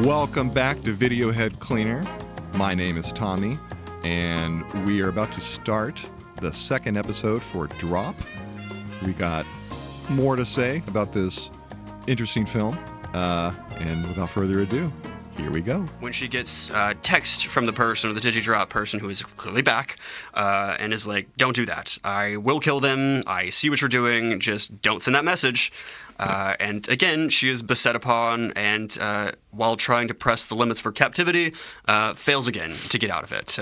Welcome back to Video Head Cleaner. My name is Tommy, and we are about to start the second episode for Drop. We got more to say about this interesting film, and without further ado, here we go. When she gets text from the person, or the Digidrop person who is clearly back, and is like, don't do that. I will kill them. I see what you're doing. Just don't send that message. And again, she is beset upon, and while trying to press the limits for captivity, fails again to get out of it.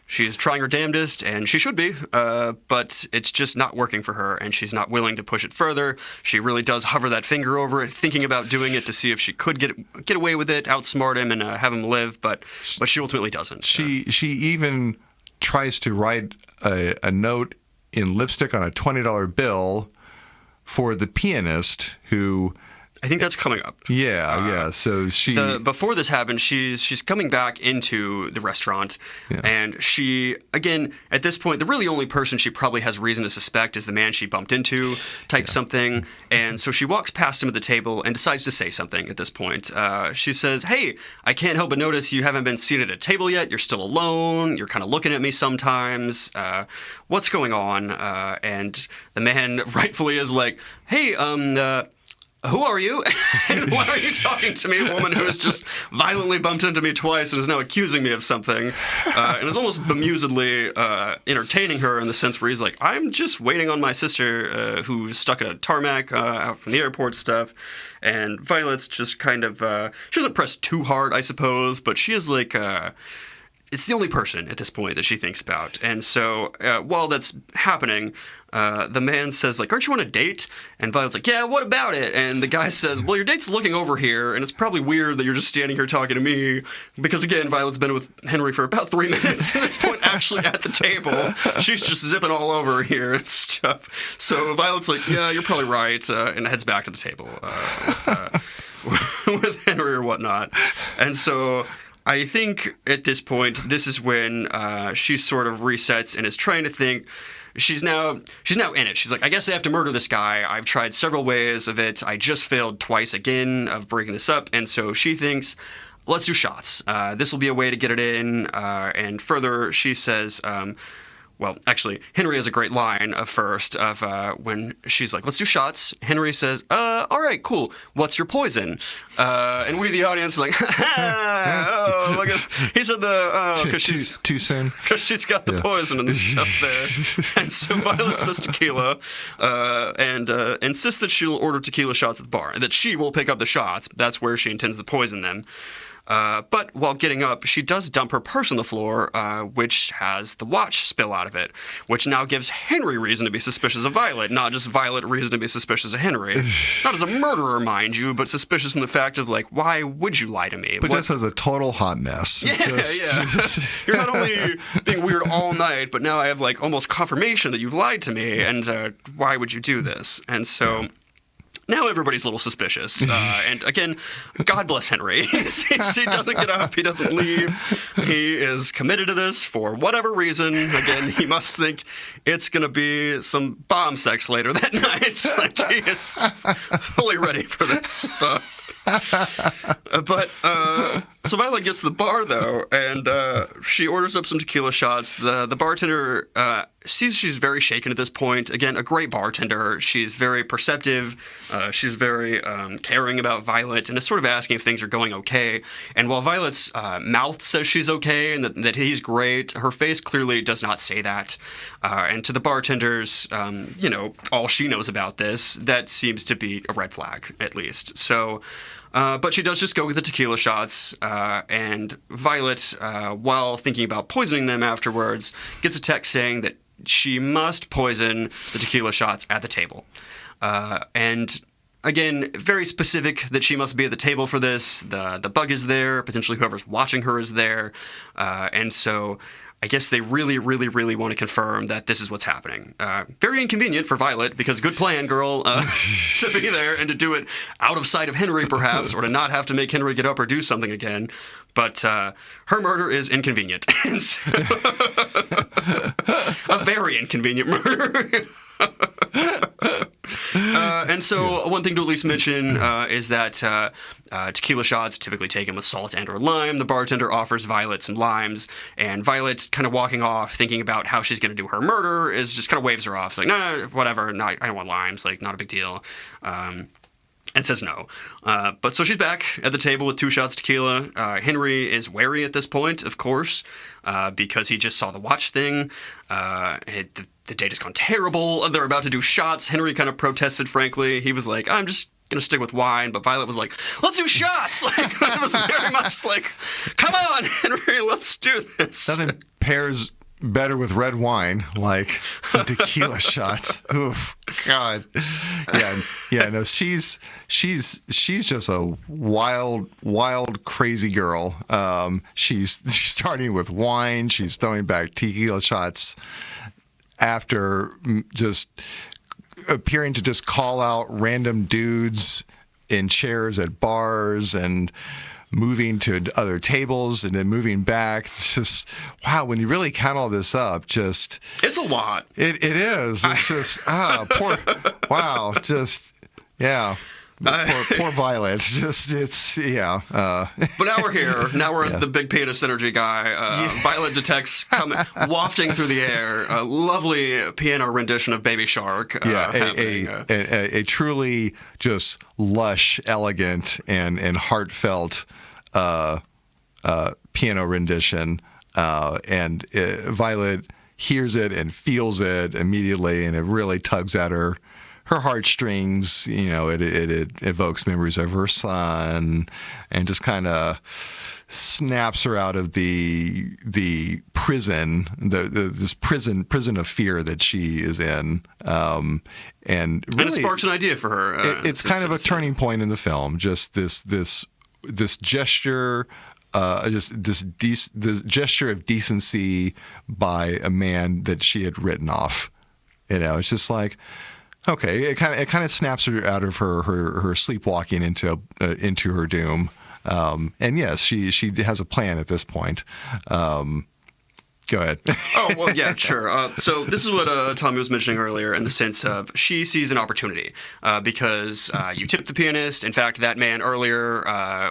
She is trying her damnedest, and she should be, but it's just not working for her, and she's not willing to push it further. She really does hover that finger over it, thinking about doing it to see if she could get away with it, outsmart him, and have him live, but she ultimately doesn't. She even tries to write a note in lipstick on a $20 bill for the pianist who... I think that's coming up. Yeah. So before this happened, she's coming back into the restaurant, and she, again, at this point, the really only person she probably has reason to suspect is the man she bumped into, typed something, and so she walks past him at the table and decides to say something at this point. She says, "Hey, I can't help but notice you haven't been seated at a table yet. You're still alone. You're kind of looking at me sometimes. What's going on?" And the man rightfully is like, "Hey, who are you? And why are you talking to me, a woman who has just violently bumped into me twice and is now accusing me of something?" And is almost bemusedly entertaining her in the sense where he's like, "I'm just waiting on my sister who's stuck at a tarmac out from the airport stuff." And Violet's just kind of, she doesn't press too hard, I suppose, but she is like... it's the only person at this point that she thinks about. And so while that's happening, the man says, like, "Aren't you on a date?" And Violet's like, "Yeah, what about it?" And the guy says, "Well, your date's looking over here, and it's probably weird that you're just standing here talking to me." Because, again, Violet's been with Henry for about 3 minutes at this point, actually at the table. She's just zipping all over here and stuff. So Violet's like, "Yeah, you're probably right," and heads back to the table with Henry or whatnot. And so... I think at this point, this is when she sort of resets and is trying to think. She's now in it. She's like, "I guess I have to murder this guy. I've tried several ways of it. I just failed twice again of breaking this up." And so she thinks, let's do shots. This will be a way to get it in. And further, she says... well, actually, Henry has a great line first of when she's like, "Let's do shots." Henry says, "All right, cool. What's your poison?" And we, the audience, are like, "Oh, look at..." He said because she's... Too soon? Because she's got the poison and stuff there. And so Violet says tequila and insists that she'll order tequila shots at the bar and that she will pick up the shots. That's where she intends to poison them. But while getting up, she does dump her purse on the floor, which has the watch spill out of it, which now gives Henry reason to be suspicious of Violet, not just Violet reason to be suspicious of Henry. Not as a murderer, mind you, but suspicious in the fact of, like, why would you lie to me? But just as a total hot mess. Yeah. You're not only being weird all night, but now I have, like, almost confirmation that you've lied to me, and why would you do this? And so... Yeah. Now everybody's a little suspicious. And again, God bless Henry. He doesn't get up. He doesn't leave. He is committed to this for whatever reason. Again, he must think it's going to be some bomb sex later that night. Like, he is fully ready for this. But so Violet gets to the bar, though, and she orders up some tequila shots. The bartender sees she's very shaken at this point. Again, a great bartender. She's very perceptive. She's very caring about Violet and is sort of asking if things are going okay. And while Violet's mouth says she's okay and that he's great, her face clearly does not say that. And to the bartenders, all she knows about this, that seems to be a red flag, at least. So... but she does just go with the tequila shots, and Violet, while thinking about poisoning them afterwards, gets a text saying that she must poison the tequila shots at the table. And again, very specific that she must be at the table for this. The bug is there. Potentially whoever's watching her is there. And so... I guess they really, really, really want to confirm that this is what's happening. Very inconvenient for Violet, because good plan, girl, to be there and to do it out of sight of Henry, perhaps, or to not have to make Henry get up or do something again. But her murder is inconvenient. And so, a very inconvenient murder. And so one thing to at least mention is that tequila shots typically taken with salt and or lime. The bartender offers Violet some limes, and Violet, kind of walking off, thinking about how she's going to do her murder, is just kind of waves her off. It's like, no, whatever, no, I don't want limes, like, not a big deal. And says no. But so she's back at the table with 2 shots tequila. Henry is wary at this point, of course, because he just saw the watch thing. The date has gone terrible. They're about to do shots. Henry kind of protested, frankly. He was like, I'm just going to stick with wine. But Violet was like, let's do shots. Like, it was very much like, come on, Henry, let's do this. Nothing pairs better with red wine, like some tequila shots. Oof, God. Yeah. No, she's just a wild, crazy girl. She's starting with wine. She's throwing back tequila shots after just appearing to just call out random dudes in chairs at bars and moving to other tables and then moving back. It's just, wow, when you really count all this up, just... It's a lot. It is. It's just, wow, just, yeah. Poor Violet. Just, it's, yeah. But now we're here. Now we're the big penis energy guy. Violet detects wafting through the air a lovely piano rendition of Baby Shark. A truly just lush, elegant, and heartfelt piano rendition. And Violet hears it and feels it immediately, and it really tugs at her heartstrings. You know, it evokes memories of her son, and just kind of snaps her out of the prison, this prison of fear that she is in. And really, it sparks an idea for her. It's kind of a turning point in the film. Just this gesture. This gesture of decency by a man that she had written off. You know, it's just like, okay, it kind of snaps her out of her sleepwalking into her doom. And yes, she has a plan at this point. Go ahead. Oh, well, yeah, sure. So this is what Tommy was mentioning earlier, in the sense of she sees an opportunity because you tipped the pianist. In fact, that man earlier,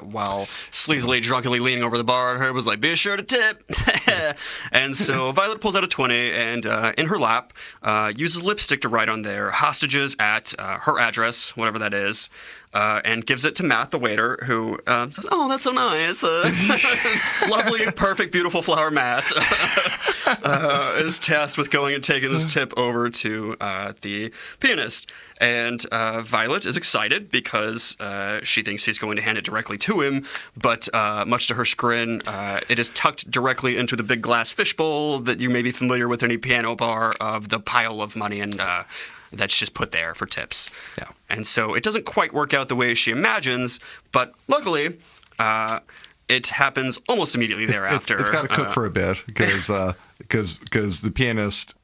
while sleazily, drunkenly leaning over the bar at her, was like, be sure to tip. And so Violet pulls out a 20 and in her lap uses lipstick to write on there, hostages at her address, whatever that is. And gives it to Matt, the waiter, who says, oh, that's so nice. Lovely, perfect, beautiful flower Matt is tasked with going and taking this tip over to the pianist. And Violet is excited because she thinks he's going to hand it directly to him, but much to her chagrin, it is tucked directly into the big glass fishbowl that you may be familiar with any piano bar of the pile of money and that's just put there for tips. Yeah. And so it doesn't quite work out the way she imagines, but luckily, it happens almost immediately thereafter. It's got to cook for a bit because the pianist,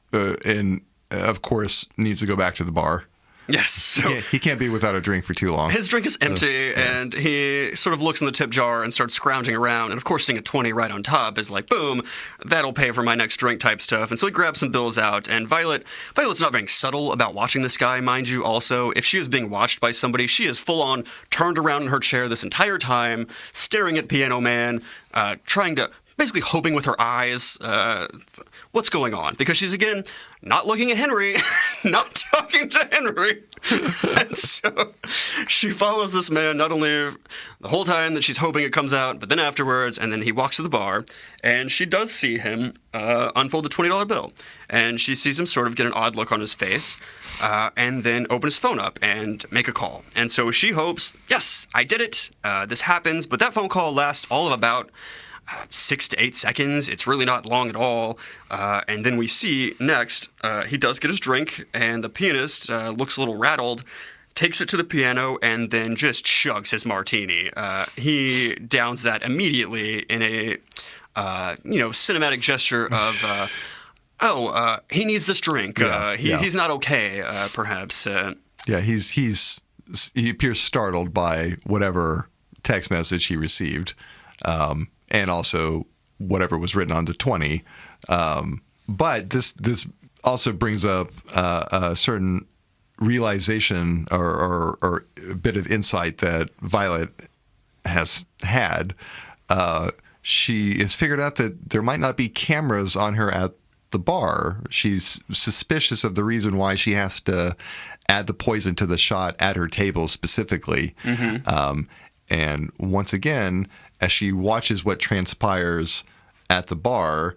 of course, needs to go back to the bar. Yes. So he can't be without a drink for too long. His drink is empty, and he sort of looks in the tip jar and starts scrounging around. And, of course, seeing a 20 right on top is like, boom, that'll pay for my next drink type stuff. And so he grabs some bills out. And Violet's not being subtle about watching this guy, mind you, also. If she is being watched by somebody, she is full-on turned around in her chair this entire time, staring at Piano Man, trying to... basically hoping with her eyes what's going on. Because she's, again, not looking at Henry, not talking to Henry. And so she follows this man not only the whole time that she's hoping it comes out, but then afterwards, and then he walks to the bar, and she does see him unfold the $20 bill. And she sees him sort of get an odd look on his face, and then open his phone up and make a call. And so she hopes, yes, I did it. This happens. But that phone call lasts all of about 6 to 8 seconds. It's really not long at all. And then we see next, he does get his drink, and the pianist looks a little rattled, takes it to the piano, and then just chugs his martini. He downs that immediately in a, cinematic gesture of, he needs this drink. He's not okay, perhaps. He appears startled by whatever text message he received. And also whatever was written on the 20. But this also brings up a certain realization or a bit of insight that Violet has had. She has figured out that there might not be cameras on her at the bar. She's suspicious of the reason why she has to add the poison to the shot at her table specifically. And once again, as she watches what transpires at the bar,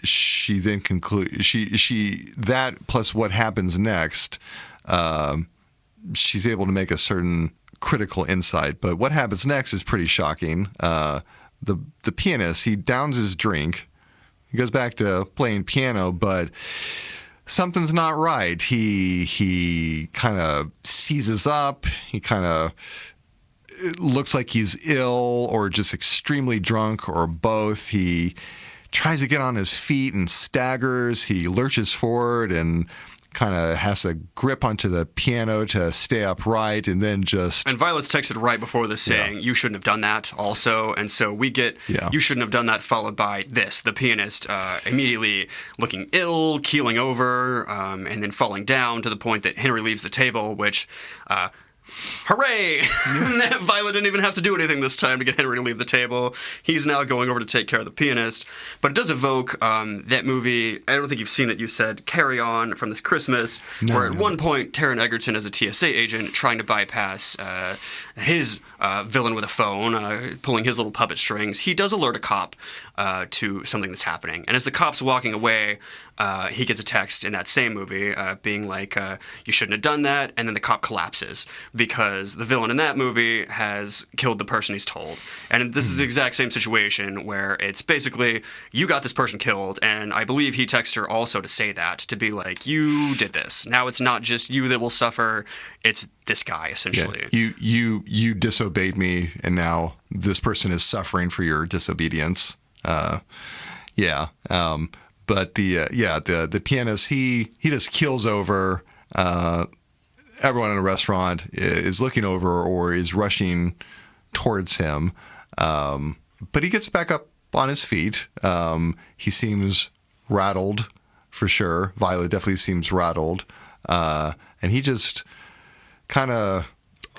she then concludes she that plus what happens next, she's able to make a certain critical insight. But what happens next is pretty shocking. The pianist, he downs his drink, he goes back to playing piano, but something's not right. He kind of seizes up. He kind of looks like he's ill or just extremely drunk or both. He tries to get on his feet and staggers. He lurches forward and kind of has to grip onto the piano to stay upright, and then just... And Violet's texted right before this saying, you shouldn't have done that also. And so we get, you shouldn't have done that, followed by this, the pianist immediately looking ill, keeling over, and then falling down to the point that Henry leaves the table, which... hooray! Violet didn't even have to do anything this time to get Henry to leave the table. He's now going over to take care of the pianist. But it does evoke that movie, I don't think you've seen it, you said, Carry On from This Christmas, where at one point Taron Egerton is a TSA agent trying to bypass his villain with a phone, pulling his little puppet strings. He does alert a cop to something that's happening. And as the cop's walking away, he gets a text in that same movie being like, you shouldn't have done that, and then the cop collapses because the villain in that movie has killed the person he's told. And this is the exact same situation where it's basically, you got this person killed, and I believe he texts her also to say that, to be like, you did this. Now it's not just you that will suffer, it's this guy, essentially. Yeah. You disobeyed me, and now this person is suffering for your disobedience. But the pianist, he just keels over. Everyone in a restaurant is looking over or is rushing towards him. But he gets back up on his feet. He seems rattled, for sure. Violet definitely seems rattled. And he just kind of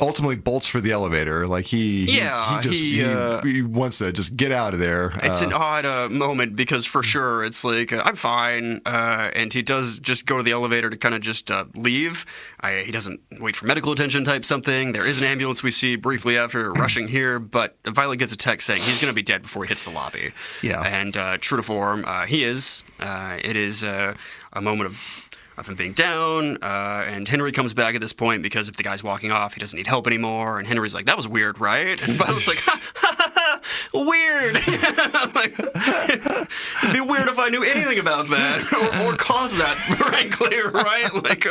ultimately bolts for the elevator. Like he wants to just get out of there. It's an odd moment because for sure it's like, I'm fine. And he does just go to the elevator to kind of just leave. He doesn't wait for medical attention type something. There is an ambulance we see briefly after rushing here, but Violet gets a text saying he's going to be dead before he hits the lobby. Yeah. And true to form, he is. It is a moment of him being down, and Henry comes back at this point because if the guy's walking off, he doesn't need help anymore, and Henry's like, that was weird, right? And Violet's like, ha, ha, ha, ha, weird. Like, it'd be weird if I knew anything about that, or caused that, frankly, right? Like,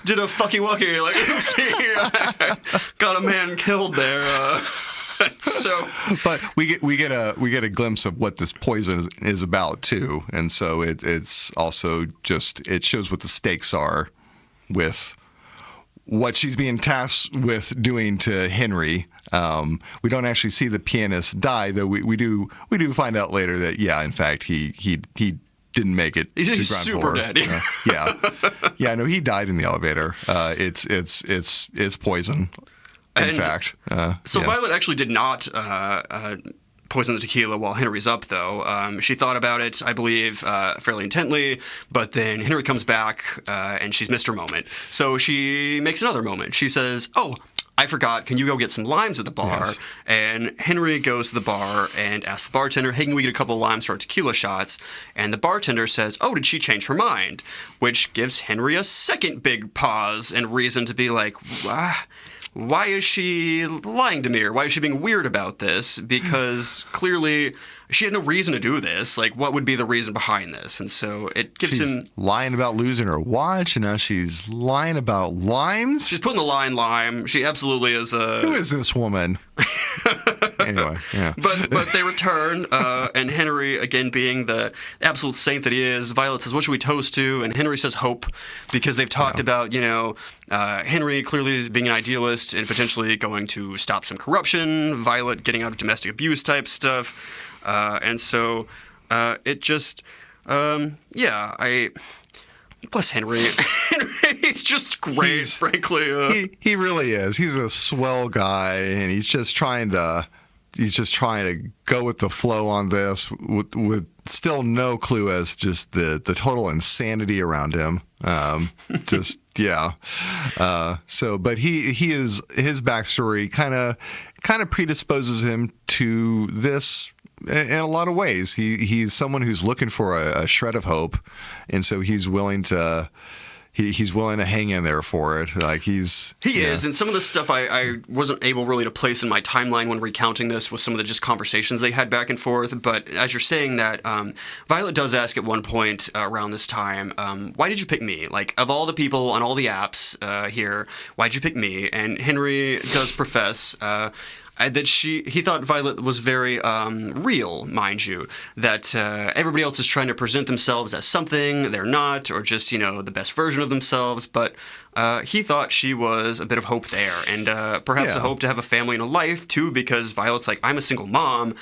did a fucky wucky, like, oopsie, got a man killed there, So, but we get a glimpse of what this poison is about too, and so it's also just, it shows what the stakes are with what she's being tasked with doing to Henry. We don't actually see the pianist die, though. We do find out later that in fact he didn't make it. He's to ground super floor. dead. No, he died in the elevator. It's poison. In fact. Violet actually did not poison the tequila while Henry's up, though. She thought about it, I believe, fairly intently, but then Henry comes back, and she's missed her moment. So she makes another moment. She says, oh, I forgot, can you go get some limes at the bar? Yes. And Henry goes to the bar and asks the bartender, hey, can we get a couple of limes for our tequila shots? And the bartender says, oh, did she change her mind? Which gives Henry a second big pause and reason to be like, why is she lying to me, or why is she being weird about this? Because clearly she had no reason to do this. Like, what would be the reason behind this? And so it gives him... lying about losing her watch, and now she's lying about limes? She's putting the line lime. She absolutely is a... Who is this woman? Anyway, yeah. But they return, and Henry, again, being the absolute saint that he is, Violet says, what should we toast to? And Henry says hope, because they've talked about, Henry clearly being an idealist and potentially going to stop some corruption, Violet getting out of domestic abuse type stuff. And so it just, Plus Henry. He's just great, frankly. He really is. He's a swell guy, and he's just trying to go with the flow on this with still no clue as just the total insanity around him. Yeah. But he is, his backstory kind of predisposes him to this in a lot of ways. He's someone who's looking for a shred of hope, and so he's willing to hang in there for it. Like he is, and some of the stuff I wasn't able really to place in my timeline when recounting this was some of the just conversations they had back and forth. But as you're saying that, Violet does ask at one point around this time, why did you pick me? Like, of all the people on all the apps here, why'd you pick me? And Henry does profess that he thought Violet was very real, mind you, that everybody else is trying to present themselves as something they're not, or just, the best version of themselves, but he thought she was a bit of hope there, and perhaps a hope to have a family and a life, too, because Violet's like, I'm a single mom.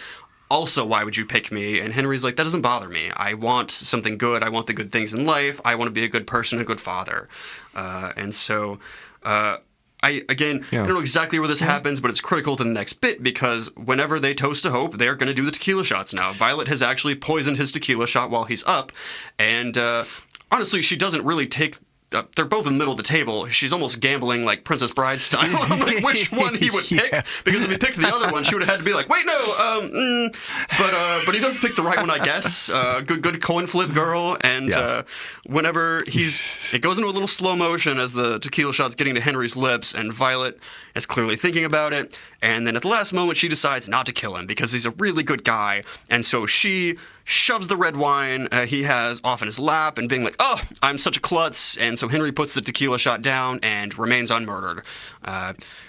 Also, why would you pick me? And Henry's like, that doesn't bother me. I want something good. I want the good things in life. I want to be a good person, a good father. And so... I don't know exactly where this happens, but it's critical to the next bit, because whenever they toast to hope, they're going to do the tequila shots now. Violet has actually poisoned his tequila shot while he's up, and honestly, she doesn't really take... they're both in the middle of the table. She's almost gambling like Princess Bride style. I'm like, which one he would pick? Because if he picked the other one, she would have had to be like, wait, no, but he does pick the right one, I guess. Good coin flip, girl. And whenever it goes into a little slow motion as the tequila shot's getting to Henry's lips, and Violet is clearly thinking about it. And then at the last moment, she decides not to kill him because he's a really good guy. And so she shoves the red wine he has off in his lap and being like, oh, I'm such a klutz. And so Henry puts the tequila shot down and remains unmurdered.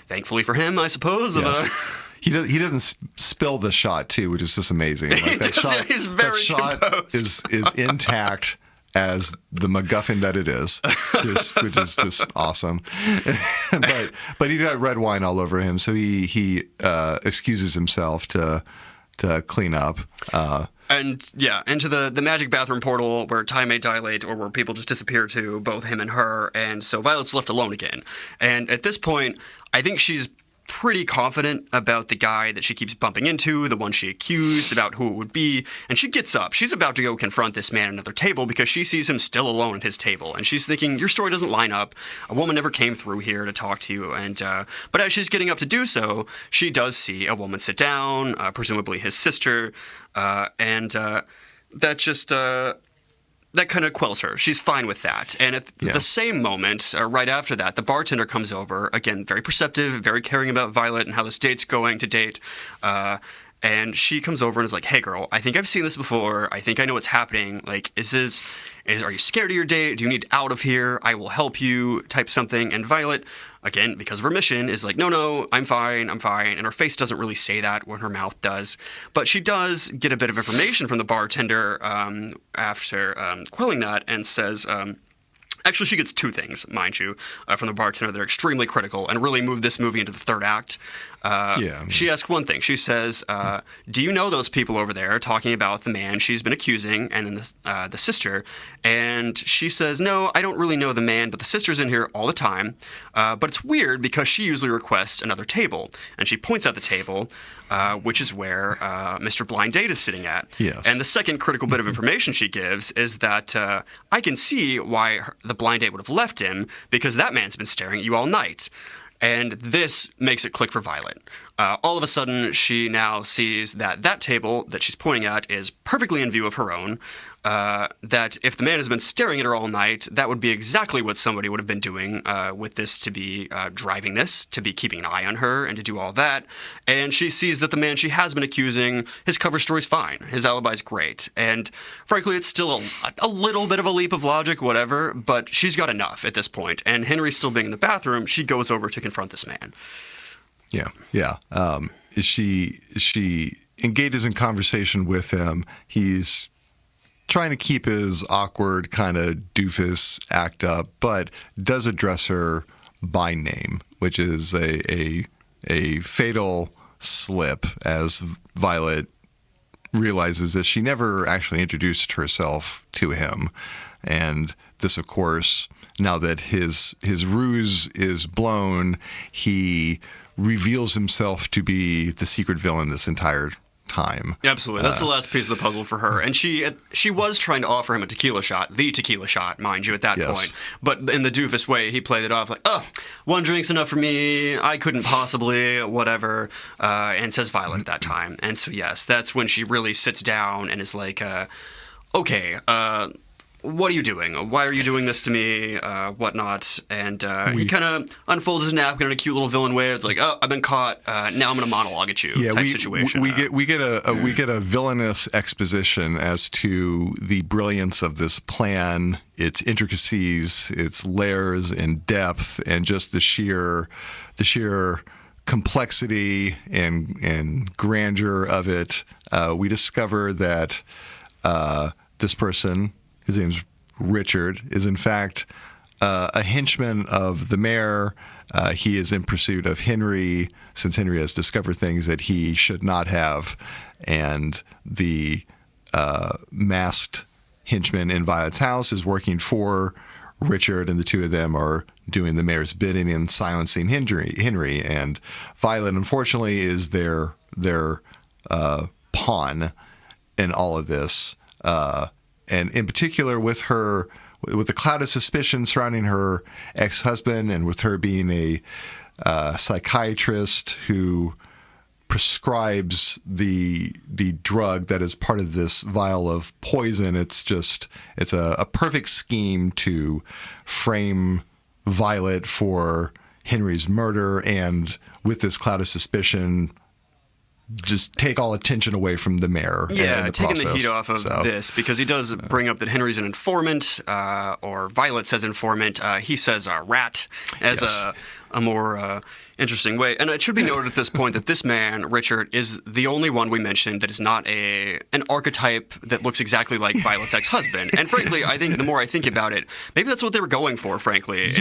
Thankfully for him, I suppose. Yes. He doesn't spill the shot, too, which is just amazing. Like, that shot is intact as the MacGuffin that it is, which is just awesome. but he's got red wine all over him, so he excuses himself to clean up. Into the magic bathroom portal where time may dilate, or where people just disappear to, both him and her. And so Violet's left alone again. And at this point, I think she's pretty confident about the guy that she keeps bumping into, the one she accused, about who it would be. And she gets up. She's about to go confront this man at another table because she sees him still alone at his table. And she's thinking, your story doesn't line up. A woman never came through here to talk to you. And but as she's getting up to do so, she does see a woman sit down, presumably his sister. That kind of quells her. She's fine with that. And at the same moment, right after that, the bartender comes over, again, very perceptive, very caring about Violet and how this date's going to date. And she comes over and is like, hey, girl, I think I've seen this before. I think I know what's happening. Like, are you scared of your date? Do you need out of here? I will help you, type something. And Violet, again, because of her mission, is like, no, I'm fine. And her face doesn't really say that when her mouth does. But she does get a bit of information from the bartender after quelling that, and says... Actually, she gets two things, mind you, from the bartender that are extremely critical and really move this movie into the third act. She asks one thing. She says, do you know those people over there talking about the man she's been accusing and then the sister? And she says, no, I don't really know the man, but the sister's in here all the time. But it's weird because she usually requests another table. And she points at the table, which is where Mr. Blind Date is sitting at. Yes. And the second critical bit of information she gives is that I can see why the Blind Date would have left him, because that man's been staring at you all night. And this makes it click for Violet. All of a sudden, she now sees that table that she's pointing at is perfectly in view of her own. That if the man has been staring at her all night, that would be exactly what somebody would have been doing with this, to be driving this, to be keeping an eye on her, and to do all that. And she sees that the man she has been accusing, his cover story's fine. His alibi's great. And frankly, it's still a little bit of a leap of logic, whatever, but she's got enough at this point. And Henry still being in the bathroom, she goes over to confront this man. Yeah. She engages in conversation with him. He's trying to keep his awkward kind of doofus act up, but does address her by name, which is a fatal slip, as Violet realizes that she never actually introduced herself to him. And this, of course, now that his ruse is blown, he reveals himself to be the secret villain this entire time. Absolutely. That's the last piece of the puzzle for her. And she was trying to offer him a tequila shot, the tequila shot, mind you, at that point. But in the doofus way, he played it off like, oh, one drink's enough for me. I couldn't possibly, whatever. And says Violet at that time. And so, yes, that's when she really sits down and is like, okay, what are you doing? Why are you doing this to me? Whatnot. And he kind of unfolds his napkin in a cute little villain way. It's like, oh, I've been caught. Now I'm going to monologue at you. Type situation. We get a villainous exposition as to the brilliance of this plan, its intricacies, its layers and depth, and just the sheer complexity and grandeur of it. We discover that this person, his name's Richard, is in fact a henchman of the mayor. He is in pursuit of Henry, since Henry has discovered things that he should not have. And the masked henchman in Violet's house is working for Richard, and the two of them are doing the mayor's bidding and silencing Henry. And Violet, unfortunately, is their pawn in all of this. And in particular with the cloud of suspicion surrounding her ex-husband, and with her being a psychiatrist who prescribes the drug that is part of this vial of poison, it's a perfect scheme to frame Violet for Henry's murder, and with this cloud of suspicion, just take all attention away from the mayor. Yeah, taking the heat off of this, because he does bring up that Henry's an informant, or Violet says informant. He says rat as a more interesting way. And it should be noted at this point that this man, Richard, is the only one we mentioned that is not an archetype that looks exactly like Violet's ex-husband. And frankly, I think the more I think about it, maybe that's what they were going for, frankly.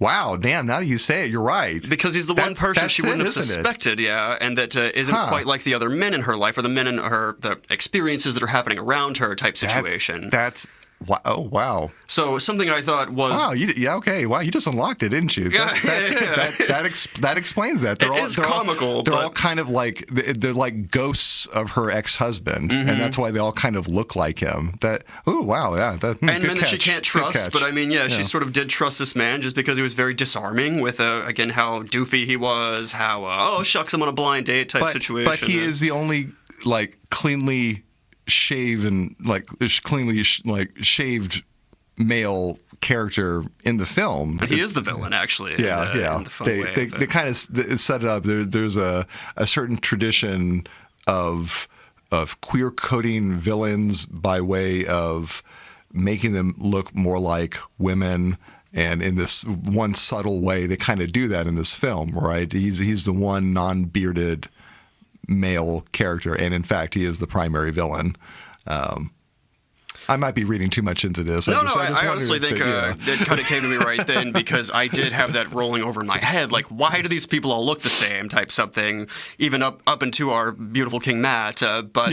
Wow, damn, now that you say it, you're right. Because he's the one person she wouldn't have suspected, and that isn't quite like the other men in her life, or the men in the experiences that are happening around her type situation. Wow. So something I thought was... Wow, okay. Wow, you just unlocked it, didn't you? That's it. That explains that. They're comical. They're all kind of like, they're like ghosts of her ex-husband, and that's why they all kind of look like him. Wow, yeah. And men that she can't trust, but I mean, she sort of did trust this man just because he was very disarming with, again, how doofy he was, how, shucks, I'm on a blind date type situation. But he is the only, cleanly shaved male character in the film. But he is the villain, actually. In the fun way they kind of set it up. There's a certain tradition of queer coding villains by way of making them look more like women. And in this one subtle way, they kind of do that in this film, right? He's the one non-bearded male character, and in fact, he is the primary villain. I might be reading too much into this. I honestly think it kind of came to me right then, because I did have that rolling over in my head, like, why do these people all look the same type something, even up into our beautiful King Matt, but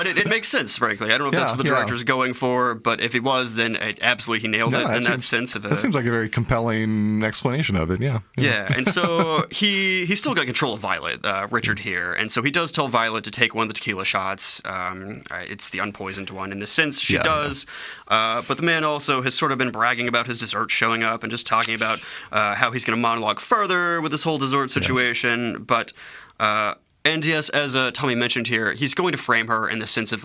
it makes sense, frankly. I don't know if that's what the director's going for, but if he was, then absolutely he nailed it in that sense of it. That seems like a very compelling explanation of it, Yeah, and so he's still got control of Violet, Richard here, and so he does tell Violet to take one of the tequila shots. It's the unpoisoned one. In this sense, she does. But the man also has sort of been bragging about his dessert showing up and just talking about how he's going to monologue further with this whole dessert situation. Yes. But, and yes, as Tommy mentioned here, he's going to frame her in the sense of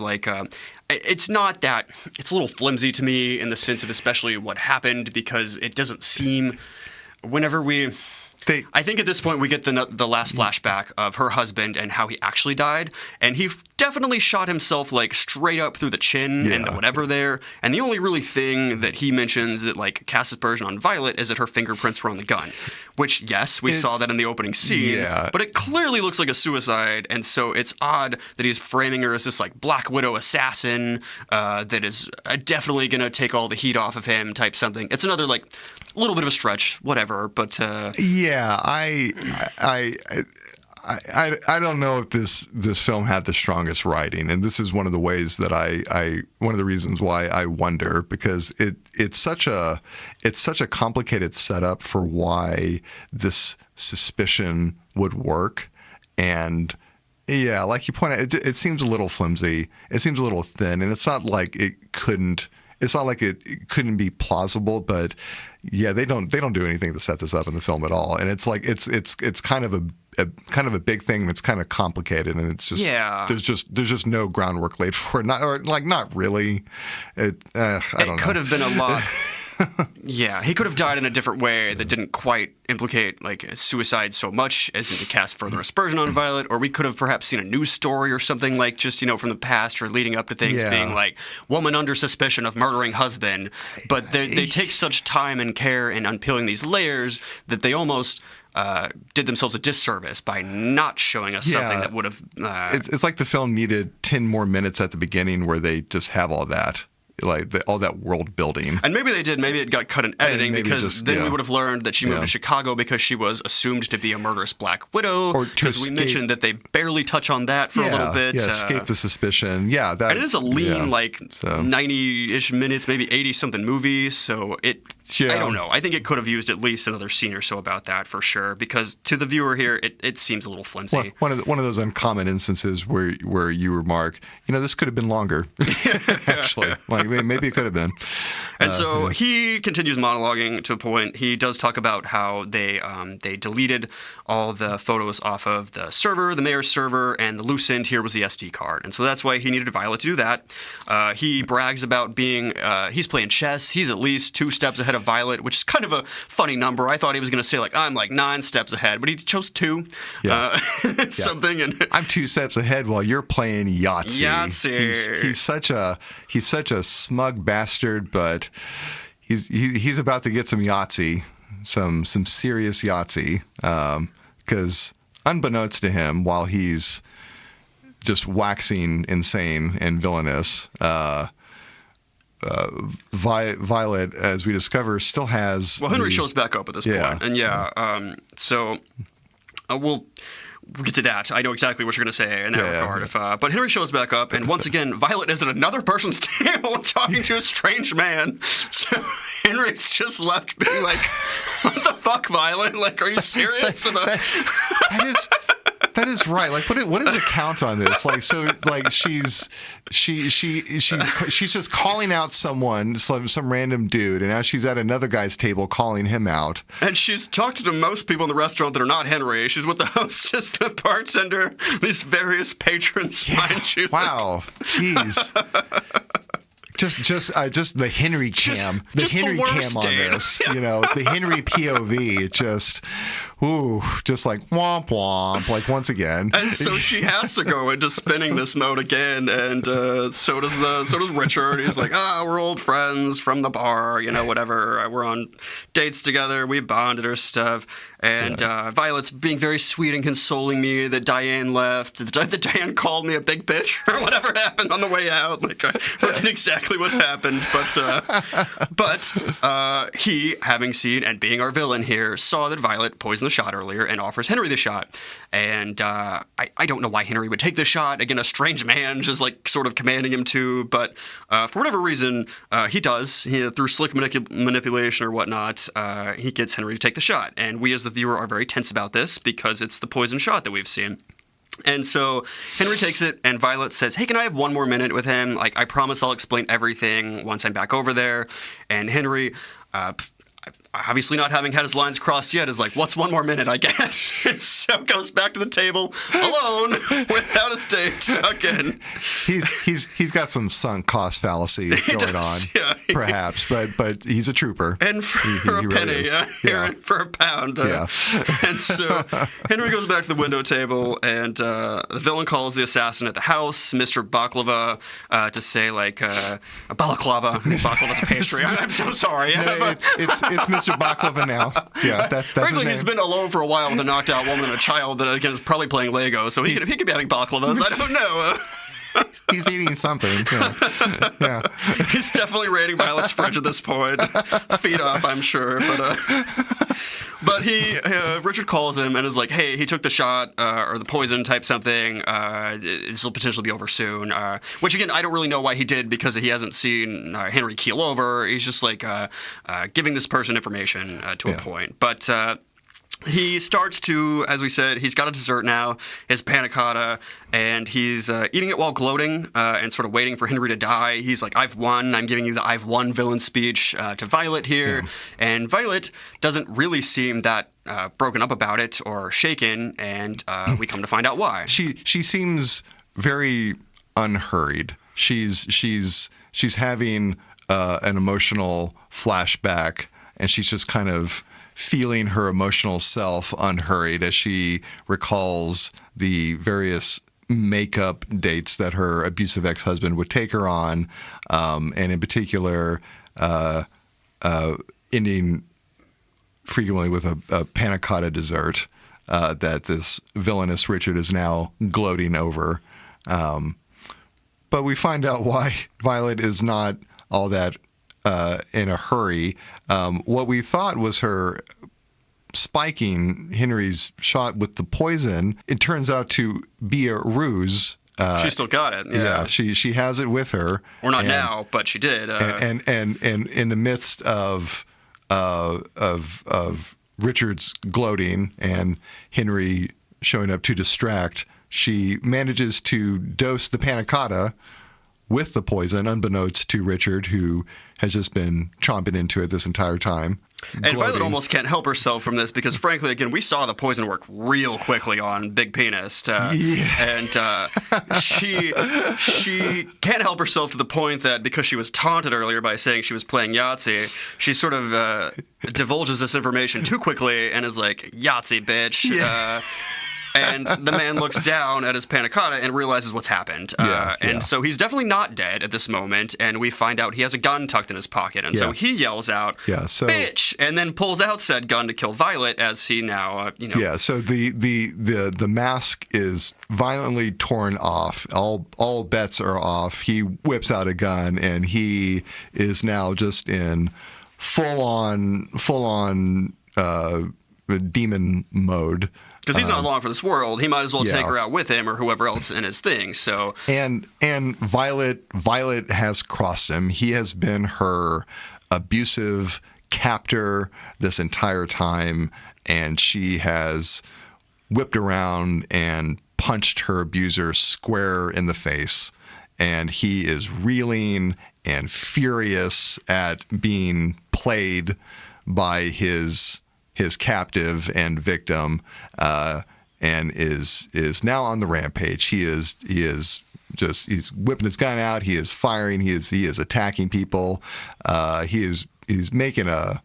it's not that, it's a little flimsy to me in the sense of especially what happened, because it doesn't seem, whenever I think at this point we get the last flashback of her husband and how he actually died, and he definitely shot himself straight up through the chin and the whatever there. And the only really thing that he mentions that casts aspersion on Violet is that her fingerprints were on the gun, which we saw that in the opening scene, but it clearly looks like a suicide, and so it's odd that he's framing her as this Black Widow assassin that is definitely going to take all the heat off of him type something. It's another little bit of a stretch, whatever, but I don't know if this film had the strongest writing, and this is one of the ways that one of the reasons why I wonder, because it's such a complicated setup for why this suspicion would work, and yeah, like you point out, it seems a little flimsy, it seems a little thin, and it's not like it couldn't be plausible, but yeah, they don't do anything to set this up in the film at all, and it's like it's kind of a big thing. It's kind of complicated, and it's just there's just no groundwork laid for it. Not really. I don't know. It could have been a lot. Yeah, he could have died in a different way that didn't quite implicate like suicide so much as to cast further aspersion on Violet, or we could have perhaps seen a news story or something like just from the past or leading up to things being like woman under suspicion of murdering husband. But they take such time and care in unpeeling these layers that they almost did themselves a disservice by not showing us something that would have. It's like the film needed 10 more minutes at the beginning where they just have all that. Like all that world building. And maybe they did. Maybe it got cut in editing because then we would have learned that she moved to Chicago because she was assumed to be a murderous Black Widow. Because we mentioned that they barely touch on that for a little bit. Yeah, escape the suspicion. Yeah. And it is a lean, 90-ish minutes, maybe 80-something movie. So I don't know. I think it could have used at least another scene or so about that for sure. Because to the viewer here, it seems a little flimsy. One of those uncommon instances where you remark, this could have been longer. Actually. Maybe it could have been. And so he continues monologuing to a point. He does talk about how they deleted all the photos off of the server, the mayor's server, and the loose end here was the SD card. And so that's why he needed Violet to do that. He brags about he's playing chess. He's at least 2 steps ahead of Violet, which is kind of a funny number. I thought he was going to say, I'm 9 steps ahead, but he chose 2. Something. And I'm 2 steps ahead while you're playing Yahtzee. He's such a smug bastard, but he's about to get some Yahtzee, some serious Yahtzee, because unbeknownst to him, while he's just waxing insane and villainous, Violet, as we discover, still has. Well, Henry shows back up at this point, and so we'll get to that. I know exactly what you're going to say in that regard. But Henry shows back up, and once again, Violet is at another person's table talking to a strange man. So Henry's just left being like, "What the fuck, Violet? Like, are you serious?" That is right. Like, what is the count on this? Like, so, like, she's just calling out someone, some random dude, and now she's at another guy's table calling him out. And she's talked to most people in the restaurant that are not Henry. She's with the hostess, the bartender, these various patrons, mind you. Wow. Jeez. Just the Henry cam, Henry cam on this, the Henry POV, just like womp womp, like once again. And so she has to go into spinning this mode again, and so does Richard. He's like, we're old friends from the bar, whatever. We're on dates together, we bonded or stuff. And Violet's being very sweet and consoling me that Diane left, that Diane called me a big bitch or whatever happened on the way out. Like, I forget exactly what happened, but he, having seen and being our villain here, saw that Violet poisoned the shot earlier and offers Henry the shot. And I don't know why Henry would take the shot. Again, a strange man just like sort of commanding him to, but for whatever reason, he does. Through slick manipulation or whatnot, he gets Henry to take the shot. And we as the viewer are very tense about this because it's the poison shot that we've seen. And so Henry takes it, and Violet says, "Hey, can I have 1 more minute with him? Like, I promise I'll explain everything once I'm back over there." And Henry, obviously not having had his lines crossed yet, is like, "What's 1 more minute, I guess?" And so goes back to the table alone without a date again. He's got some sunk cost fallacy going on, perhaps, but he's a trooper. And for a penny, for a pound. And so Henry goes back to the window table, and the villain calls the assassin at the house, Mr. Baklava, to say, like, a balaclava. Baklava's a pastry. I'm so sorry. No, it's Mr. Baklava now. Yeah, that's frankly, his he's name. been alone for a while with a knocked out woman and a child that, again, is probably playing Lego, so he could be having baklavas. I don't know. He's eating something. Yeah. He's definitely raiding Violet's fridge at this point. Feet up, I'm sure. But But Richard calls him and is like, hey, he took the shot or the poison type something. This will potentially be over soon. Which, again, I don't really know why he did, because he hasn't seen Henry keel over. He's just like giving this person information to a point. But he starts to, as we said, he's got a dessert now, his panna cotta, and he's eating it while gloating and sort of waiting for Henry to die. He's like, I've won. I'm giving you the I've won villain speech to Violet here. Yeah. And Violet doesn't really seem that broken up about it or shaken, and we come to find out why. She seems very unhurried. She's having an emotional flashback, and she's just kind of feeling her emotional self unhurried as she recalls the various makeup dates that her abusive ex-husband would take her on, and in particular, ending frequently with a panna cotta dessert that this villainous Richard is now gloating over. But we find out why Violet is not all that in a hurry. What we thought was her spiking Henry's shot with the poison, it turns out to be a ruse. She still got it. Yeah, she has it with her. Or not now, but she did. And in the midst of Richard's gloating and Henry showing up to distract, she manages to dose the panna cotta with the poison, unbeknownst to Richard, who has just been chomping into it this entire time. And Violet almost can't help herself from this because, frankly, again, we saw the poison work real quickly on Big Penis. And she can't help herself to the point that because she was taunted earlier by saying she was playing Yahtzee, she sort of divulges this information too quickly and is like, Yahtzee, bitch. Yeah. And the man looks down at his panna cotta and realizes what's happened. So he's definitely not dead at this moment, and we find out he has a gun tucked in his pocket. And so he yells out, bitch, and then pulls out said gun to kill Violet as he now, Yeah, so the mask is violently torn off. All bets are off. He whips out a gun, and he is now just in full-on demon mode. Because he's not long for this world, he might as well take her out with him or whoever else in his thing. So and Violet has crossed him. He has been her abusive captor this entire time, and she has whipped around and punched her abuser square in the face. And he is reeling and furious at being played by his captive and victim, and is now on the rampage. He's whipping his gun out. He is firing. He is attacking people. He's making a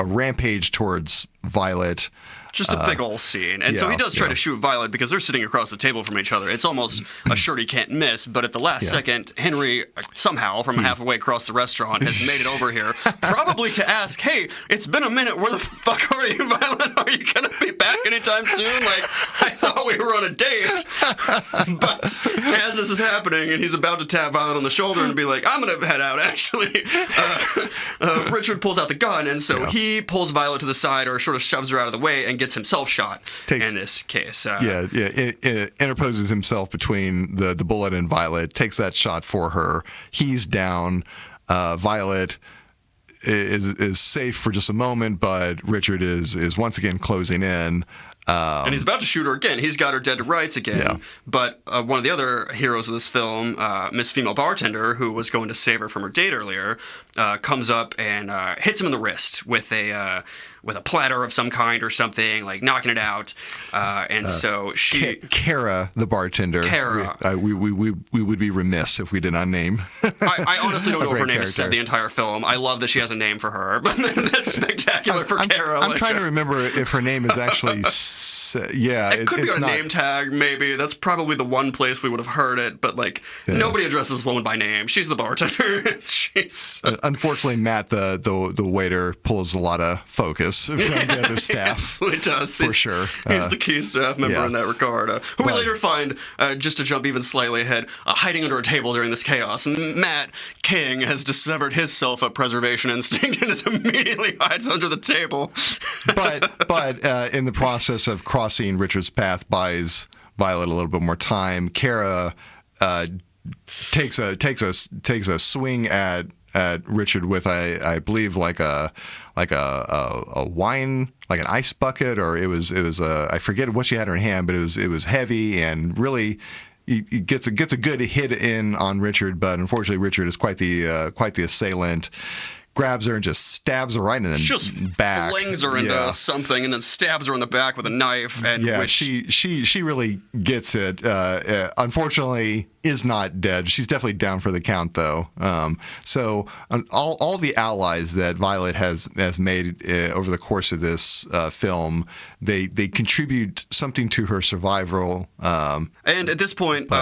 rampage towards Violet. Just a big old scene. And so he does try to shoot Violet because they're sitting across the table from each other. It's almost a shot he can't miss, but at the last second, Henry, somehow, from halfway across the restaurant, has made it over here, probably to ask, hey, it's been a minute, where the fuck are you, Violet? Are you going to be back anytime soon? Like, I thought we were on a date. But as this is happening, and he's about to tap Violet on the shoulder and be like, I'm going to head out, actually, Richard pulls out the gun, and so he pulls Violet to the side or sort of shoves her out of the way and gets himself shot in this case. Interposes himself between the bullet and Violet, takes that shot for her. He's down. Violet is safe for just a moment, but Richard is once again closing in. And he's about to shoot her again. He's got her dead to rights again. Yeah. But one of the other heroes of this film, Miss Female Bartender, who was going to save her from her date earlier, comes up and hits him in the wrist with a platter of some kind or something, like knocking it out. So she... Kara, the bartender. Kara. We would be remiss if we did not name. I honestly don't know if her name is said the entire film. I love that she has a name for her, but that's spectacular for Kara. I'm trying to remember if her name is actually yeah, It could be it's our not, name tag, maybe. That's probably the one place we would have heard it, but nobody addresses this woman by name. She's the bartender. She's Unfortunately, Matt, the waiter, pulls a lot of focus from the other staff. He absolutely does. For sure. He's the key staff member in that regard. Who we later find, just to jump even slightly ahead, hiding under a table during this chaos. Matt King has dissevered his self-preservation instinct and immediately hides under the table. but in the process of crossing Richard's path, buys Violet a little bit more time. Kara takes a swing at Richard with I believe like a wine, like an ice bucket, or it was I forget what she had in her hand, but it was heavy and really. He gets a good hit in on Richard, but unfortunately Richard is quite the assailant. Grabs her and just stabs her right in the just back. Flings her into something and then stabs her in the back with a knife. And she really gets it. Unfortunately, is not dead. She's definitely down for the count, though. So all the allies that Violet has made over the course of this film, they contribute something to her survival. And at this point,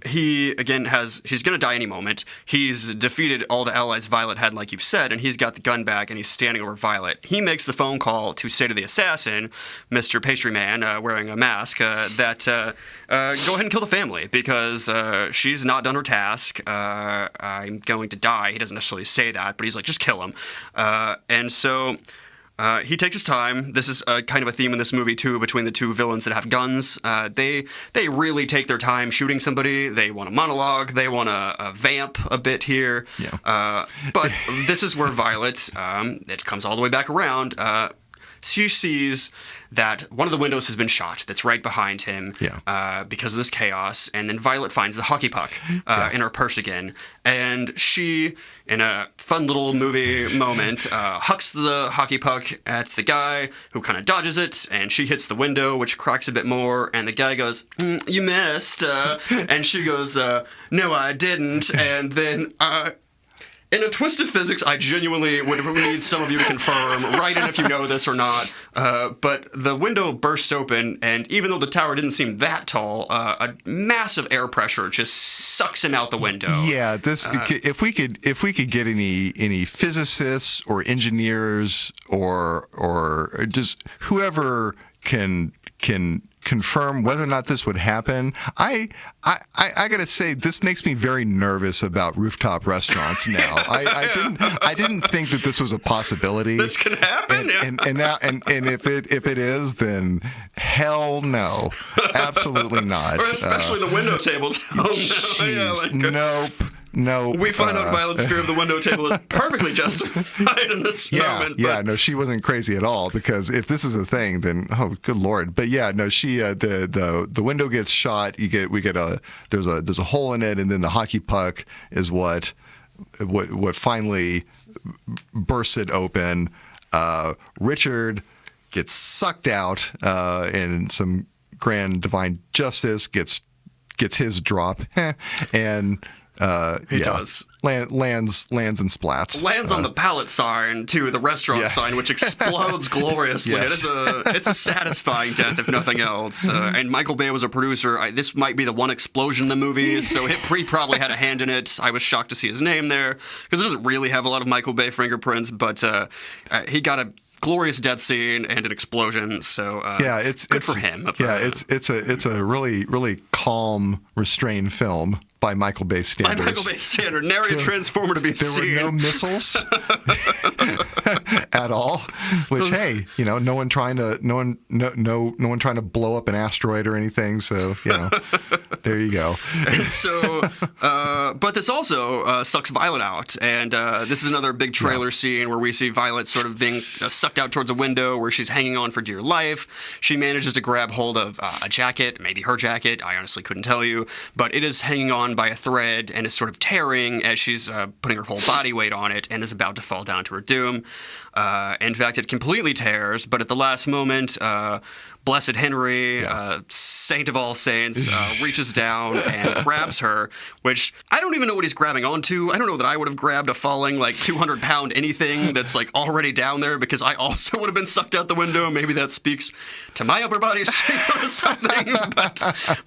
he again he's going to die any moment. He's defeated all the allies Violet had, like you've said, and he's got the gun back and he's standing over Violet. He makes the phone call to say to the assassin, Mr. Pastryman, wearing a mask, that go ahead and kill the family because she's not done her task. I'm going to die. He doesn't necessarily say that, but he's like, just kill him. And so he takes his time. This is kind of a theme in this movie, too, between the two villains that have guns. They really take their time shooting somebody. They want a monologue. They want to vamp a bit here. Yeah. But this is where Violet, it comes all the way back around, she sees that one of the windows has been shot that's right behind him because of this chaos. And then Violet finds the hockey puck in her purse again. And she, in a fun little movie moment, hucks the hockey puck at the guy who kind of dodges it. And she hits the window, which cracks a bit more. And the guy goes, you missed. And she goes, no, I didn't. And then... in a twist of physics, I genuinely would need some of you to confirm. Write in if you know this or not. But the window bursts open, and even though the tower didn't seem that tall, a massive air pressure just sucks him out the window. Yeah, this if we could get any physicists or engineers or just whoever can confirm whether or not this would happen. I gotta say, this makes me very nervous about rooftop restaurants now. I didn't think that this was a possibility. This can happen. And now if it is, then hell no, absolutely not. Or especially the window tables. Oh no! Nope. No. We find out Violet's fear of the window table is perfectly justified in this moment. Yeah, no, she wasn't crazy at all, because if this is a thing, then good lord. But yeah, no, she the window gets shot. There's a hole in it, and then the hockey puck is what finally bursts it open. Richard gets sucked out in some grand divine justice. Gets his drop, and. He does. Lands and splats. Lands on the pallet sign, too, the restaurant sign, which explodes gloriously. Yes. It's a satisfying death, if nothing else. And Michael Bay was a producer. This might be the one explosion in the movie, so he probably had a hand in it. I was shocked to see his name there, because it doesn't really have a lot of Michael Bay fingerprints, but he got a glorious death scene and an explosion. So it's good for him. It's a really, really calm, restrained film. By Michael Bay standards. By Michael Bay standard, nary a transformer to be seen. There were no missiles at all. Which, hey, no one trying to blow up an asteroid or anything. So there you go. And so, but this also sucks Violet out, and this is another big trailer scene where we see Violet sort of being sucked out towards a window where she's hanging on for dear life. She manages to grab hold of a jacket, maybe her jacket. I honestly couldn't tell you, but it is hanging on by a thread and is sort of tearing as she's putting her whole body weight on it and is about to fall down to her doom. In fact, it completely tears, but at the last moment, Blessed Henry, saint of all saints, reaches down and grabs her, which I don't even know what he's grabbing onto. I don't know that I would have grabbed a falling, like, 200-pound anything that's, like, already down there, because I also would have been sucked out the window. Maybe that speaks to my upper body strength or something.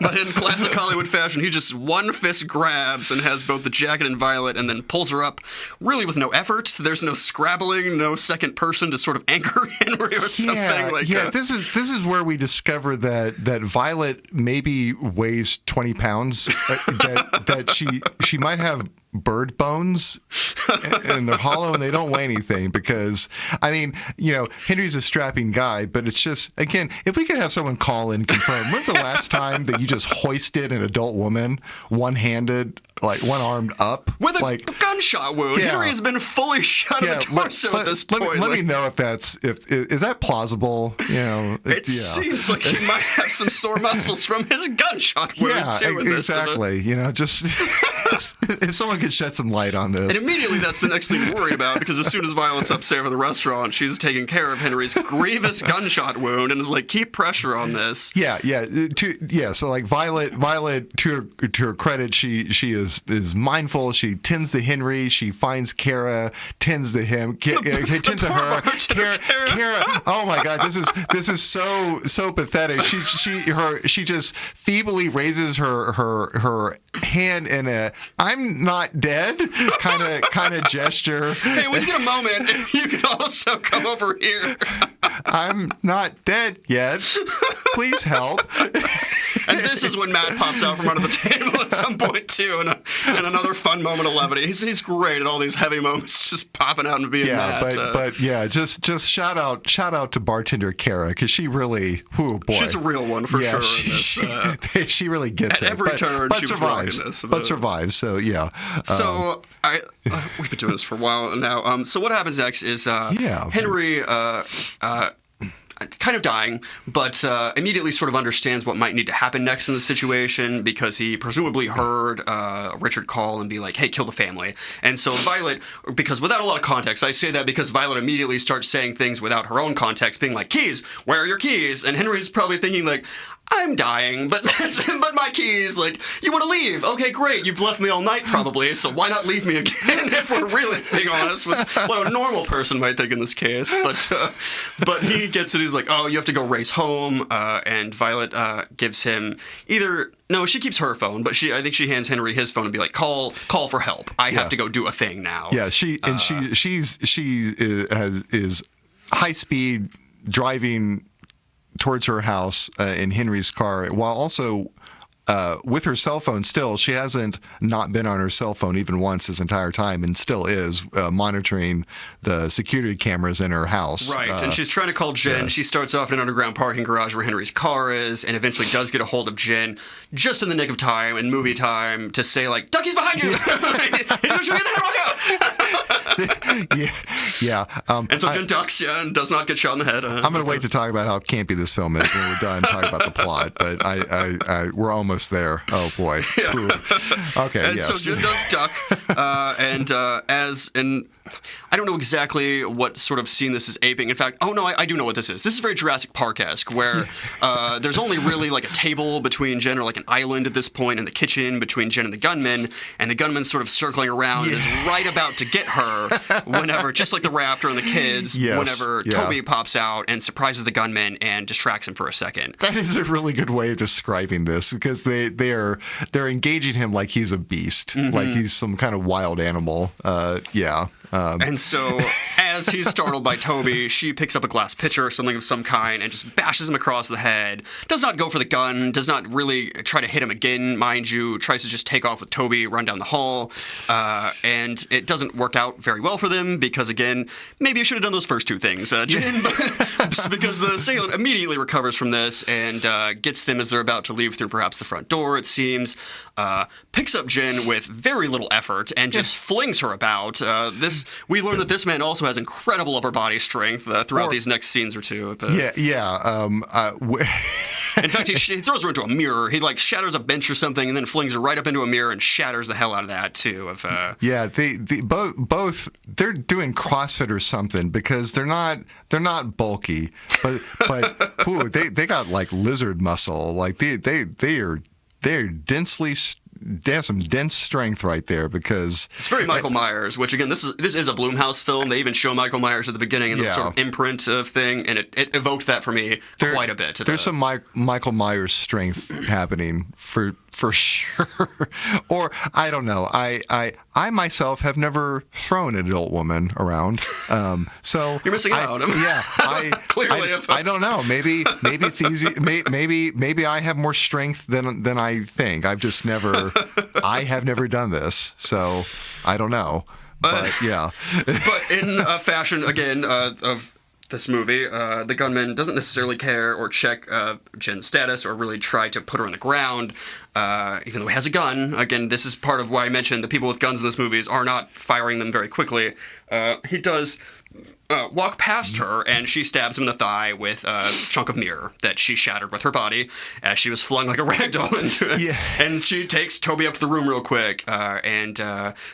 But in classic Hollywood fashion, he just one fist grabs and has both the jacket and Violet, and then pulls her up, really with no effort. There's no scrabbling, no second person to sort of anchor Henry or something. This is where we discover that Violet maybe weighs 20 pounds. That she might have bird bones, and they're hollow and they don't weigh anything, because I mean, Henry's a strapping guy, but it's just, again, if we could have someone call and confirm, when's the last time that you just hoisted an adult woman one-handed, like one-armed up with a gunshot wound? Henry has been fully shot in the torso at this point. Let me know if is that plausible? It seems like he might have some sore muscles from his gunshot wound too. Exactly. Just if someone could shed some light on this. And immediately that's the next thing we're worried about, because as soon as Violet's upstairs at the restaurant, she's taking care of Henry's grievous gunshot wound and is like, keep pressure on this. So like Violet, to her credit, she is mindful. She tends to Henry. She finds Kara, tends to him, tends to her. Kara. Oh my God, this is so pathetic. She just feebly raises her hand in a "I'm not dead" kind of gesture. Hey, when you get a moment, you can also come over here. I'm not dead yet. Please help. And this is when Matt pops out from under the table at some point too, and another fun moment of levity. He's great at all these heavy moments, just popping out and being Matt. But just shout out to bartender Kara, because she really, she's a real one for sure. She really gets at every turn. But she survives. Was this, but survives. So yeah. So we've been doing this for a while now. So what happens next is Henry. Kind of dying, but immediately sort of understands what might need to happen next in the situation, because he presumably heard Richard call and be like, hey, kill the family. And so Violet, because without a lot of context, I say that because Violet immediately starts saying things without her own context, being like, keys, where are your keys? And Henry's probably thinking like, I'm dying, but my keys, like, you want to leave? Okay, great. You've left me all night, probably, so why not leave me again, if we're really being honest with what a normal person might think in this case. But he gets it. He's like, oh, you have to go race home, and Violet gives him she keeps her phone, but I think she hands Henry his phone and be like, call for help. I have to go do a thing now. Yeah, she is high speed driving towards her house in Henry's car, while also with her cell phone still. She hasn't not been on her cell phone even once this entire time, and still is monitoring the security cameras in her house. Right, and she's trying to call Jen. Yeah. She starts off in an underground parking garage where Henry's car is, and eventually does get a hold of Jen just in the nick of time, in movie time, to say, like, Ducky's behind you! He's going to shoot you in the head, watch out! And so Jen ducks, and does not get shot in the head. I'm going to wait to talk about how campy this film is when we're done talking about the plot, but we're almost there. Oh boy. Yeah. Okay. And so Jen does duck, I don't know exactly what sort of scene this is aping. In fact, I do know what this is. This is very Jurassic Park-esque, where there's only really like a table between Jen, or like an island at this point, in the kitchen between Jen and the gunman, and the gunman's sort of circling around and is right about to get her whenever, just like the raptor and the kids, whenever Toby pops out and surprises the gunman and distracts him for a second. That is a really good way of describing this, because they're engaging him like he's a beast, like he's some kind of wild animal. And so, as he's startled by Toby, she picks up a glass pitcher or something of some kind and just bashes him across the head. Does not go for the gun, does not really try to hit him again, mind you. Tries to just take off with Toby, run down the hall. And it doesn't work out very well for them, because, again, maybe you should have done those first two things, Jen. Because the assailant immediately recovers from this and gets them as they're about to leave through perhaps the front door, it seems. Picks up Jen with very little effort and just flings her about. We learn that this man also has incredible upper body strength throughout these next scenes or two. In fact, he throws her into a mirror. He shatters a bench or something, and then flings her right up into a mirror and shatters the hell out of that too. Both they're doing CrossFit or something because they're not bulky, but ooh, they got like lizard muscle. Like they're densely. They have some dense strength right there because it's very Michael Myers, which again, this is a Blumhouse film. They even show Michael Myers at the beginning in the sort of imprint of thing, and it evoked that for me quite a bit. There's some Michael Myers strength happening for sure. Or I don't know. I myself have never thrown an adult woman around. So you're missing out. Clearly, I don't know. Maybe it's easy. Maybe I have more strength than I think. I have never done this, so I don't know. But yeah. But in a fashion again of this movie, the gunman doesn't necessarily care or check Jen's status or really try to put her on the ground, even though he has a gun. Again, this is part of why I mentioned the people with guns in this movies are not firing them very quickly. He does walk past her, and she stabs him in the thigh with a chunk of mirror that she shattered with her body as she was flung like a rag doll into it. Yeah. And she takes Toby up to the room real quick and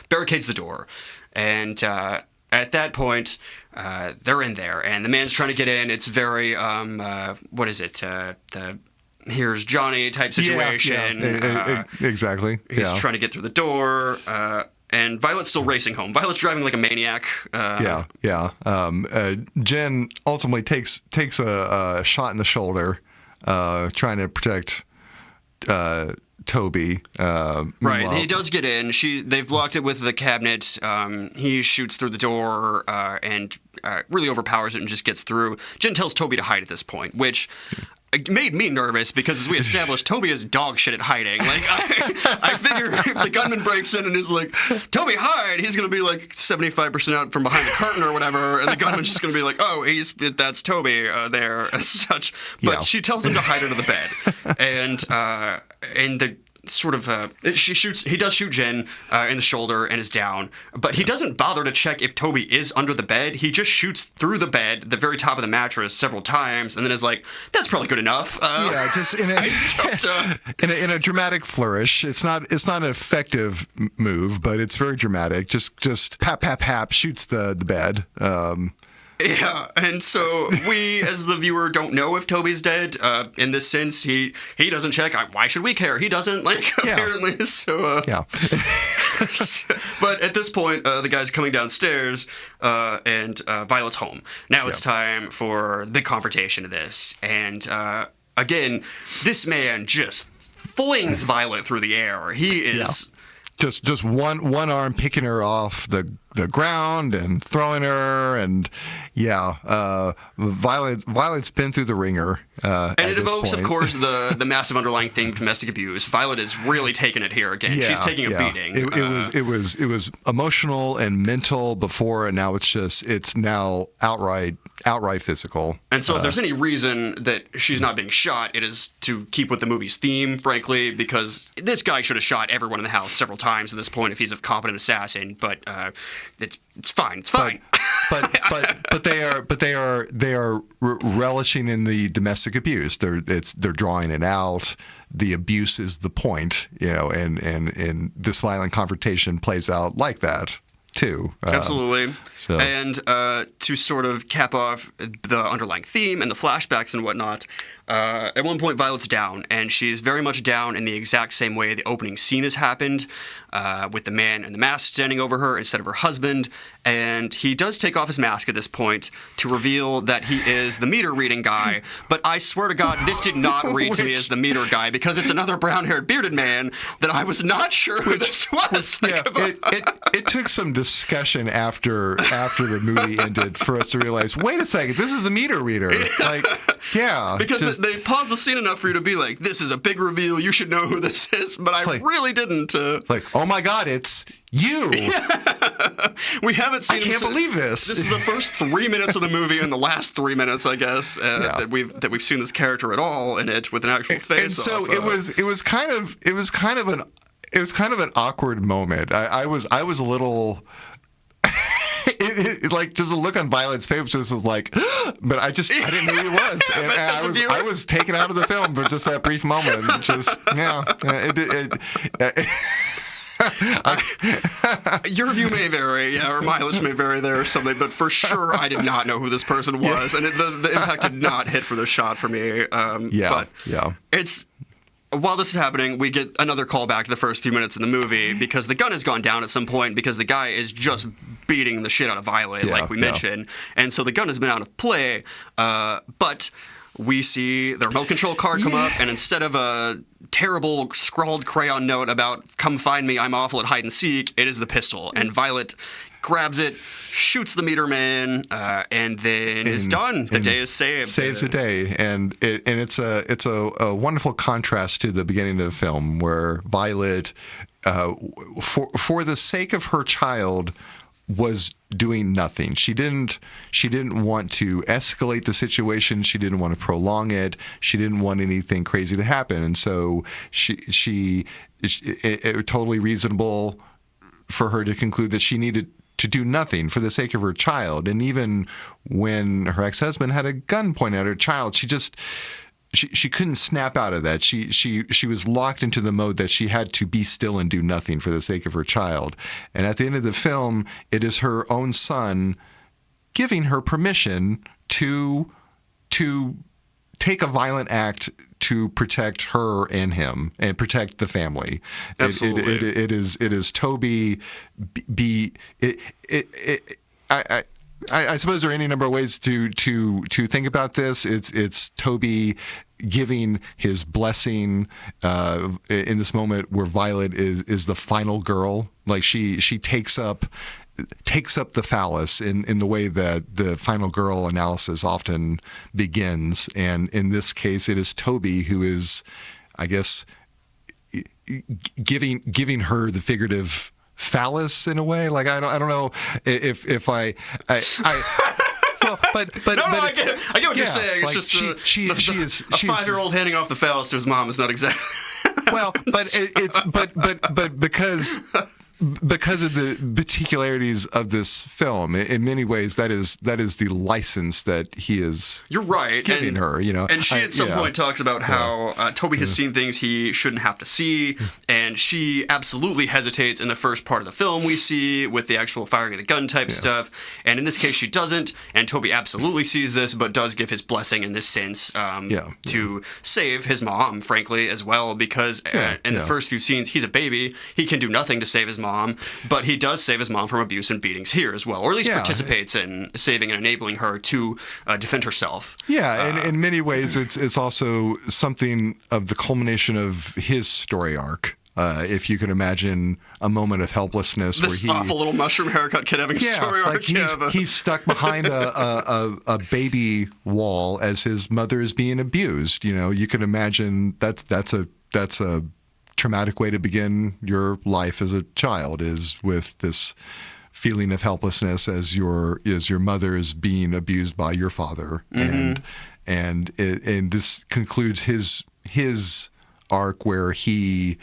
barricades the door. And at that point, they're in there, and the man's trying to get in. It's very, what is it? The here's Johnny type situation. Yeah. Exactly. He's trying to get through the door. And Violet's still racing home. Violet's driving like a maniac. Jen ultimately takes a shot in the shoulder, trying to protect Toby. Right, he does get in. They've blocked it with the cabinet. He shoots through the door and really overpowers it and just gets through. Jen tells Toby to hide at this point, which made me nervous because, as we established, Toby is dog shit at hiding. Like, I figure if the gunman breaks in and is like, Toby, hide, he's going to be like 75% out from behind the curtain or whatever, and the gunman's just going to be like, oh, that's Toby there as such. But she tells him to hide under the bed. And the sort of he does shoot Jen in the shoulder and is down, but he doesn't bother to check if Toby is under the bed. He just shoots through the bed, the very top of the mattress, several times, and then is like, that's probably good enough. Just in a dramatic flourish. It's not an effective move, but it's very dramatic. Just pap shoots the bed. Yeah, and so we, as the viewer, don't know if Toby's dead. In this sense, he doesn't check. Why should we care? He doesn't, apparently. So, but at this point, the guy's coming downstairs, and Violet's home. Now it's time for the big confrontation of this. And, again, this man just flings Violet through the air. He is... Just one arm picking her off the ground and throwing her, and Violet's been through the ringer. And it evokes, of course, the massive underlying theme of domestic abuse. Violet is really taking it here again. She's taking a beating. It was emotional and mental before, and now it's now outright physical. And so if there's any reason that she's not being shot, it is to keep with the movie's theme, frankly, because this guy should have shot everyone in the house several times at this point if he's a competent assassin. But it's fine. It's fine. But they are relishing in the domestic abuse. They're drawing it out. The abuse is the point, and this violent confrontation plays out like that too. Absolutely. And to sort of cap off the underlying theme and the flashbacks and whatnot, at one point Violet's down, and she's very much down in the exact same way the opening scene has happened, with the man in the mask standing over her instead of her husband. And he does take off his mask at this point to reveal that he is the meter reading guy. But I swear to God, this did not read to me as the meter guy, because it's another brown-haired bearded man that I was not sure who this was. It took some discussion after the movie ended for us to realize, wait a second, this is the meter reader. Because they paused the scene enough for you to be like, this is a big reveal, you should know who this is, but I really didn't. Oh my God, it's you. We haven't seen. I can't believe this. This is the first 3 minutes of the movie, and the last 3 minutes, I guess, that we've seen this character at all in it with an actual face. And so it was kind of an awkward moment. I was a little. Just the look on Violet's face just was like, but I didn't know who he was, and I was taken out of the film for just that brief moment. Your view may vary, or mileage may vary there or something, but for sure I did not know who this person was, and the impact did not hit for the shot for me. But it's... While this is happening, we get another callback to the first few minutes in the movie because the gun has gone down at some point because the guy is just beating the shit out of Violet, like we mentioned. And so the gun has been out of play, but we see the remote control car come up, and instead of a terrible scrawled crayon note about "come find me, I'm awful at hide and seek," it is the pistol. And Violet grabs it, shoots the meter man, and then is done. The day is saved. Saves the day, and it's a wonderful contrast to the beginning of the film, where Violet, for the sake of her child, was doing nothing. She didn't want to escalate the situation. She didn't want to prolong it. She didn't want anything crazy to happen, and so it totally reasonable for her to conclude that she needed to do nothing for the sake of her child. And even when her ex-husband had a gun pointed at her child, she couldn't snap out of that. She was locked into the mode that she had to be still and do nothing for the sake of her child. And at the end of the film, it is her own son giving her permission to take a violent act to protect her and him and protect the family. Absolutely. It is Toby. I suppose there are any number of ways to think about this. It's Toby giving his blessing in this moment where Violet is the final girl. Like she takes up the phallus in the way that the final girl analysis often begins. And in this case, it is Toby who is, I guess, giving her the figurative phallus in a way. Like I don't know if I well, but I get what you're saying. It's like just a 5-year-old handing off the phallus to his mom is not exactly well, but because of the particularities of this film, in many ways, that is the license that he is. You're right, giving her. And she at some point talks about how Toby has seen things he shouldn't have to see, and she absolutely hesitates in the first part of the film. We see with the actual firing of the gun type stuff, and in this case she doesn't. And Toby absolutely sees this, but does give his blessing in this sense to save his mom, frankly, as well, because in the first few scenes he's a baby. He can do nothing to save his mom. But he does save his mom from abuse and beatings here as well, or at least participates in saving and enabling her to defend herself. Yeah, and in many ways, it's also something of the culmination of his story arc. If you can imagine a moment of helplessness, this where awful little mushroom haircut kid having a story arc. He's stuck behind a baby wall as his mother is being abused. You can imagine that's a traumatic way to begin your life as a child, is with this feeling of helplessness as your mother is being abused by your father. And this concludes his arc where he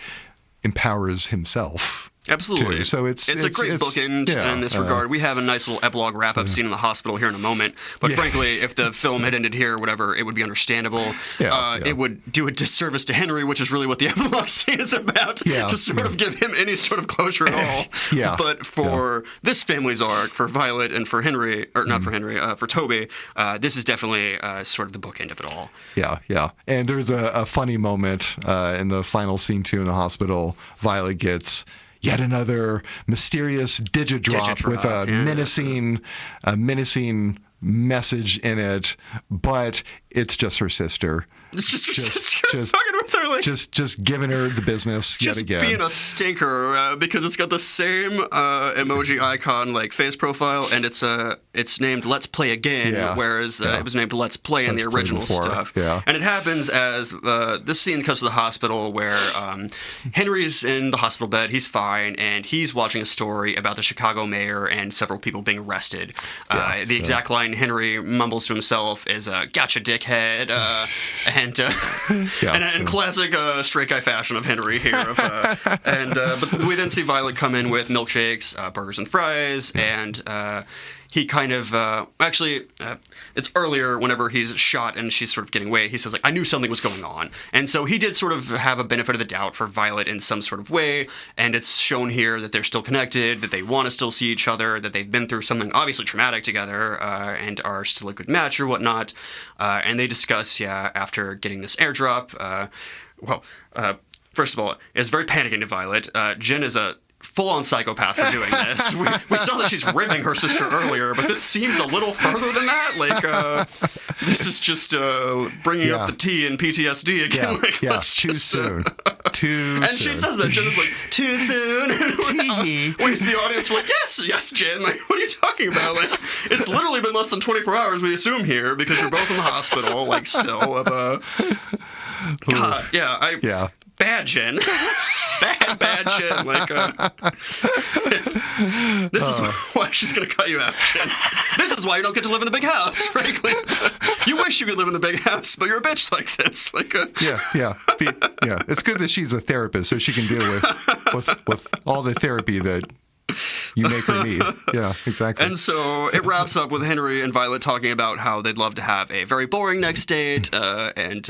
empowers himself. Absolutely. Too. So it's a great bookend in this regard. We have a nice little epilogue wrap-up scene in the hospital here in a moment. But frankly, if the film had ended here or whatever, it would be understandable. It would do a disservice to Henry, which is really what the epilogue scene is about, to sort of give him any sort of closure at all. But for this family's arc, for Violet and for Henry, or not for Henry, for Toby, this is definitely sort of the bookend of it all. Yeah. And there's a funny moment in the final scene, too, in the hospital. Violet gets yet another mysterious digidrop with a menacing message in it, but it's just her sister. It's just fucking with her, like, just giving her the business yet again. Just being a stinker because it's got the same emoji icon, like face profile, and it's named Let's Play Again, whereas it was named Let's Play in the original stuff. And it happens as this scene comes to the hospital where Henry's in the hospital bed, he's fine, and he's watching a story about the Chicago mayor and several people being arrested. The exact line Henry mumbles to himself is, "Gotcha, dickhead," and in classic straight guy fashion of Henry here. But we then see Violet come in with milkshakes, burgers and fries, and he kind of it's earlier whenever he's shot and she's sort of getting away. He says like, I knew something was going on, and so he did sort of have a benefit of the doubt for Violet in some sort of way. And it's shown here that they're still connected, that they want to still see each other, that they've been through something obviously traumatic together, and are still a good match or whatnot. And they discuss, after getting this airdrop, first of all, it's very panicking to Violet. Jen is a full-on psychopath for doing this. We saw that she's ribbing her sister earlier, but this seems a little further than that. Like, this is just bringing up the T in PTSD again. Yeah, like, yeah. Too soon. Too and soon. she says that. Jen is like, too soon. Where's the audience? We're like, yes, Jen. Like, what are you talking about? Like, it's literally been less than 24 hours, we assume, here, because you're both in the hospital, like, still. Bad Jen. Bad Jen. Like, this is why she's going to cut you out, Jen. This is why you don't get to live in the big house, frankly. You wish you could live in the big house, but you're a bitch like this. Like, Yeah. It's good that she's a therapist, so she can deal with all the therapy that you make her need. Yeah, exactly. And so it wraps up with Henry and Violet talking about how they'd love to have a very boring next date, and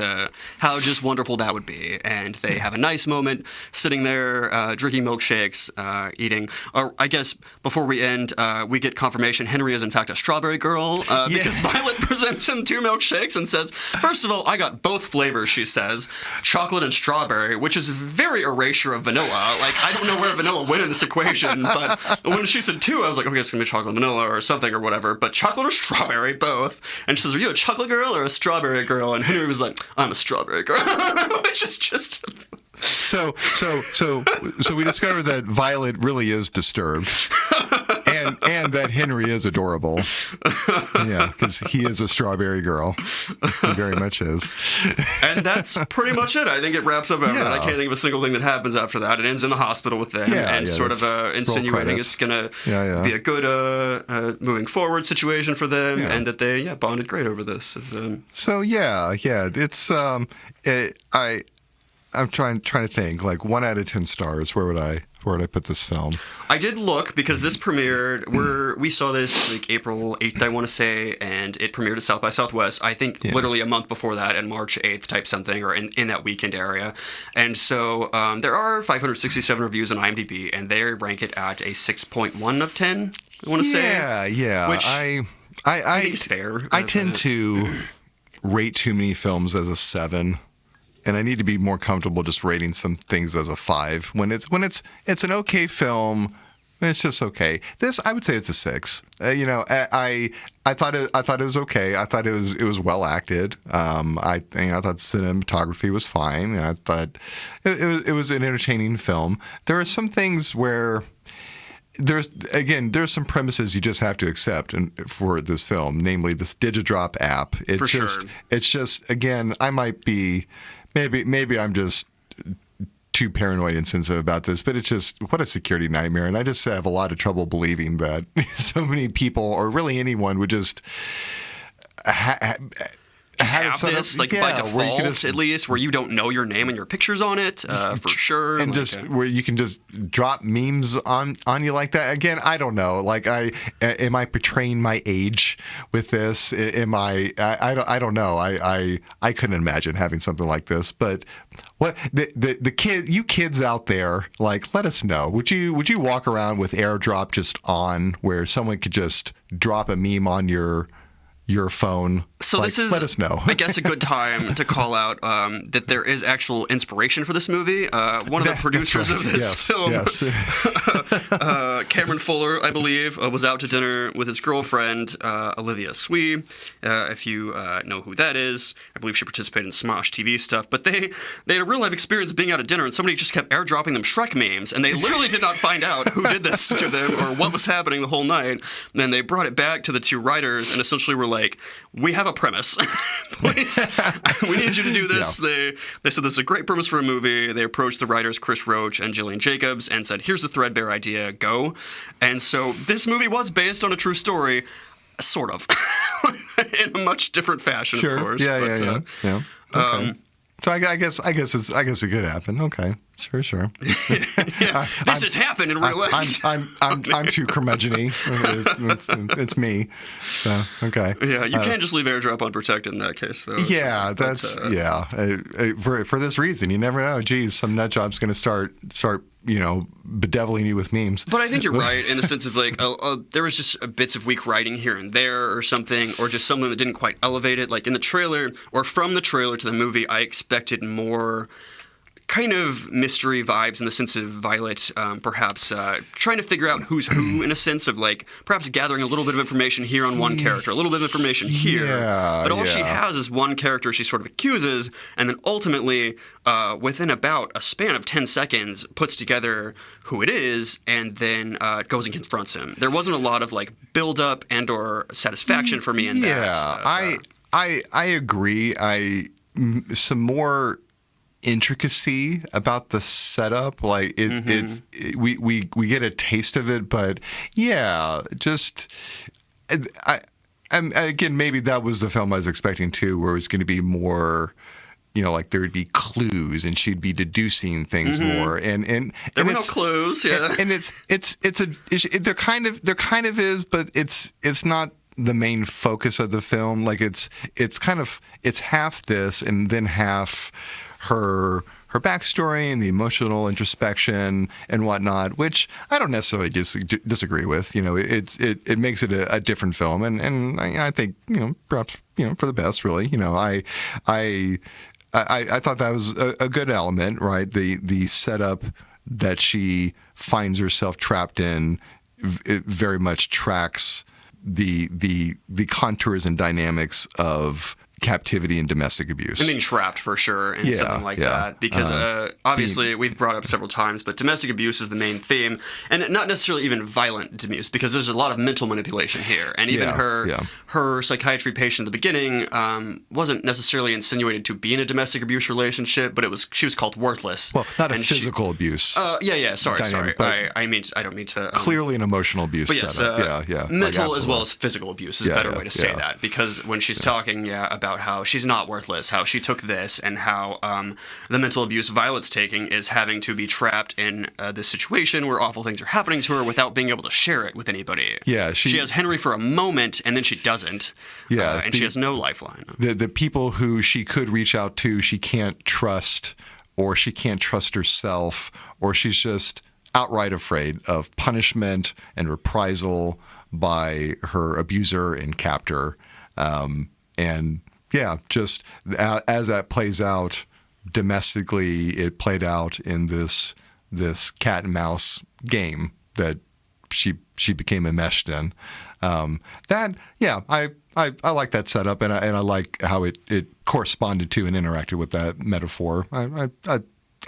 how just wonderful that would be. And they have a nice moment sitting there, drinking milkshakes, eating. Or I guess before we end, we get confirmation Henry is in fact a strawberry girl, because Violet presents him 2 milkshakes and says, first of all, I got both flavors, she says, chocolate and strawberry, which is very erasure of vanilla. Like, I don't know where vanilla went in this equation, but when she said 2, I was like, okay, it's going to be chocolate vanilla or something or whatever, but chocolate or strawberry, both. And she says, are you a chocolate girl or a strawberry girl? And Henry was like, I'm a strawberry girl, which is just... So we discovered that Violet really is disturbed, and that Henry is adorable. Yeah, because he is a strawberry girl. He very much is. And that's pretty much it. I think it wraps up. I can't think of a single thing that happens after that. It ends in the hospital with them, sort of insinuating it's going to be a good moving forward situation for them, and that they bonded great over this. So it's I'm trying to think, like 1 out of 10 stars. Where would I put this film? I did look because this premiered. We saw this like April 8th, I want to say, and it premiered at South by Southwest. I think literally a month before that, and March 8th type something, or in that weekend area. And so there are 567 reviews on IMDb, and they rank it at a 6.1 of 10. I want to say. Yeah. Which I think is fair. I tend to rate too many films as a 7. And I need to be more comfortable just rating some things as a 5. When it's an okay film, it's just okay. This, I would say it's a 6. I thought it was okay. I thought it was well acted. I thought cinematography was fine. I thought it was an entertaining film. There are some things where there's some premises you just have to accept for this film, namely this Digidrop app. It's just again, I might be. Maybe I'm just too paranoid and sensitive about this, but it's just what a security nightmare. And I just have a lot of trouble believing that so many people, or really anyone, would just have this by default, at least, where you don't know your name and your pictures on it, for sure. And where you can just drop memes on you like that. Again, I don't know. Like, am I portraying my age with this? I don't know. I couldn't imagine having something like this. But what you kids out there, like, let us know. Would you walk around with AirDrop just on, where someone could just drop a meme on your phone? So this is, let us know. I guess, a good time to call out that there is actual inspiration for this movie. One of the producers of this film, Cameron Fuller, I believe, was out to dinner with his girlfriend, Olivia Swee. If you know who that is, I believe she participated in Smosh TV stuff. But they had a real-life experience being out at dinner, and somebody just kept airdropping them Shrek memes, and they literally did not find out who did this to them or what was happening the whole night. And then they brought it back to the 2 writers and essentially were like, we have a premise. Please, we need you to do this. Yeah. They said this is a great premise for a movie. They approached the writers Chris Roach and Gillian Jacobs and said, here's the threadbare idea, go. And so this movie was based on a true story, sort of, in a much different fashion, of course. Yeah. Okay. So I guess it could happen. Okay. Sure. Yeah, this has happened in real life. I'm too curmudgeon-y. It's me. So, okay. Yeah, you can't just leave airdrop unprotected in that case, though. Yeah, for this reason, you never know. Geez, some nut job's going to start bedeviling you with memes. But I think you're right in the sense of like there was just bits of weak writing here and there or something, or just something that didn't quite elevate it. Like in the trailer, or from the trailer to the movie, I expected more kind of mystery vibes in the sense of Violet perhaps trying to figure out who's who in a sense of like perhaps gathering a little bit of information here on one character, a little bit of information here. But all she has is one character she sort of accuses, and then ultimately within about a span of 10 seconds puts together who it is, and then goes and confronts him. There wasn't a lot of like build up and or satisfaction for me in that. I agree. Some more intricacy about the setup, like we get a taste of it, but just again, maybe that was the film I was expecting too, where it was going to be more, like there would be clues and she'd be deducing things more, and there were no clues, and there kind of is, but it's not the main focus of the film. Like it's half this and then half her backstory and the emotional introspection and whatnot, which I don't necessarily disagree with. It makes it a different film, and I think perhaps for the best. Really, I thought that was a good element, right? The setup that she finds herself trapped in, it very much tracks the contours and dynamics of captivity and domestic abuse. And being trapped for sure in something like that. Because obviously we've brought up several times, but domestic abuse is the main theme. And not necessarily even violent abuse, because there's a lot of mental manipulation here. And even her psychiatry patient at the beginning wasn't necessarily insinuated to be in a domestic abuse relationship, but she was called worthless. Well, not a physical abuse. Sorry. I don't mean to... clearly an emotional abuse setup. Mental as well as physical abuse is a better way to say that. Because when she's talking about how she's not worthless, how she took this, and how the mental abuse Violet's taking is having to be trapped in this situation where awful things are happening to her without being able to share it with anybody. Yeah, she has Henry for a moment, and then she doesn't. Yeah, and she has no lifeline. The people who she could reach out to, she can't trust, or she can't trust herself, or she's just outright afraid of punishment and reprisal by her abuser and captor. Just as that plays out domestically, it played out in this cat and mouse game that she became enmeshed in. I like that setup, and I like how it corresponded to and interacted with that metaphor. I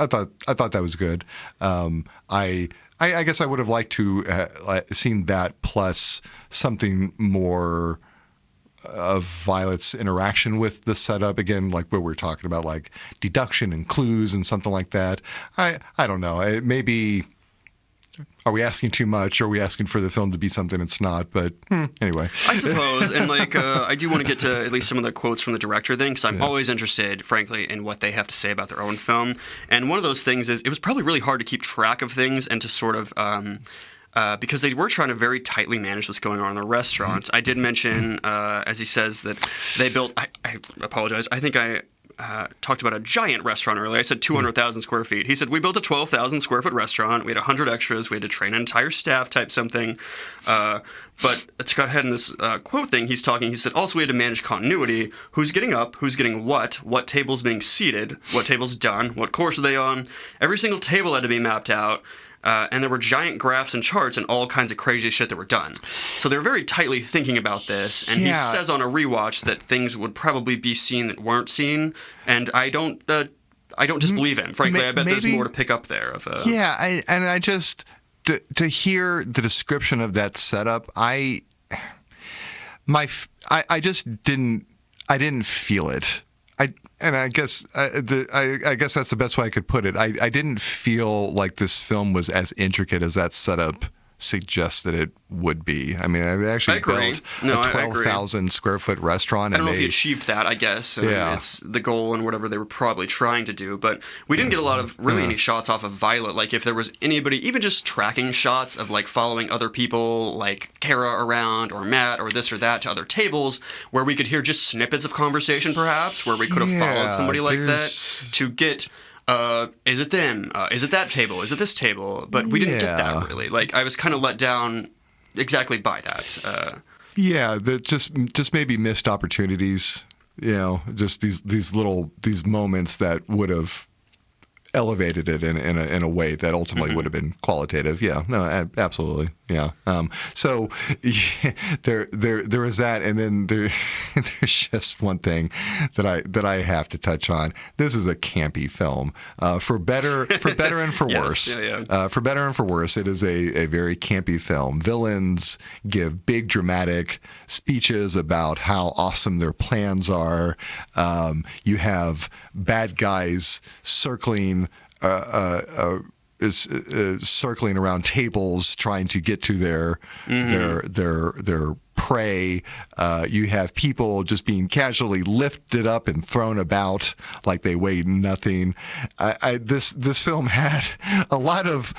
thought that was good. I guess I would have liked to seen that plus something more of Violet's interaction with the setup, again, like what we're talking about, like deduction and clues and something like that. I don't know. Maybe, are we asking too much? Or are we asking for the film to be something it's not? But anyway. I suppose. And I do want to get to at least some of the quotes from the director then, because I'm always interested, frankly, in what they have to say about their own film. And one of those things is it was probably really hard to keep track of things and to sort of... because they were trying to very tightly manage what's going on in the restaurant. I did mention, as he says, that they built... I apologize. I think I talked about a giant restaurant earlier. I said 200,000 square feet. He said, we built a 12,000 square foot restaurant. We had 100 extras. We had to train an entire staff type something. But to go ahead in this quote thing, he's talking, he said, also we had to manage continuity. Who's getting up? Who's getting what table's being seated? What table's done? What course are they on? Every single table had to be mapped out. And there were giant graphs and charts and all kinds of crazy shit that were done. So they're very tightly thinking about this. And he says on a rewatch that things would probably be seen that weren't seen. And I don't disbelieve him. Frankly, I bet there's more to pick up there. I just to hear the description of that setup, I just didn't feel it. I guess that's the best way I could put it. I didn't feel like this film was as intricate as that setup suggest that it would be. I mean, they actually built a 12,000 square foot restaurant. I don't know if he achieved that, I guess. It's the goal and whatever they were probably trying to do. But we didn't get a lot of any shots off of Violet. Like, if there was anybody, even just tracking shots of, like, following other people, like Kara around or Matt or this or that to other tables, where we could hear just snippets of conversation, perhaps, where we could have followed somebody like that to get... is it them? Is it that table? Is it this table? But we didn't get that, really. Like, I was kind of let down exactly by that. Just maybe missed opportunities. You know, just these moments that would have elevated it in a way that ultimately would have been qualitative. Yeah, no, absolutely. Yeah. So there is that, and then there's just one thing that I have to touch on. This is a campy film, for better and for worse. For better and for worse, it is a very campy film. Villains give big dramatic speeches about how awesome their plans are. You have bad guys circling circling around tables trying to get to their prey. You have people just being casually lifted up and thrown about like they weigh nothing. This film had a lot of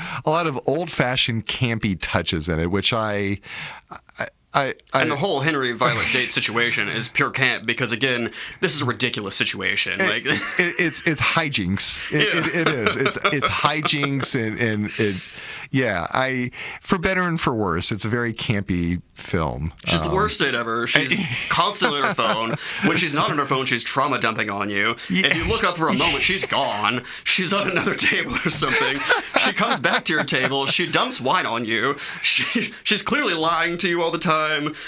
old-fashioned campy touches in it, which and the whole Henry Violet date situation is pure camp because, again, this is a ridiculous situation. Like it's hijinks. It is. It's hijinks and for better and for worse, it's a very campy film. She's the worst date ever. She's constantly on her phone. When she's not on her phone, she's trauma dumping on you. Yeah. If you look up for a moment, she's gone. She's on another table or something. She comes back to your table. She dumps wine on you. She's clearly lying to you all the time.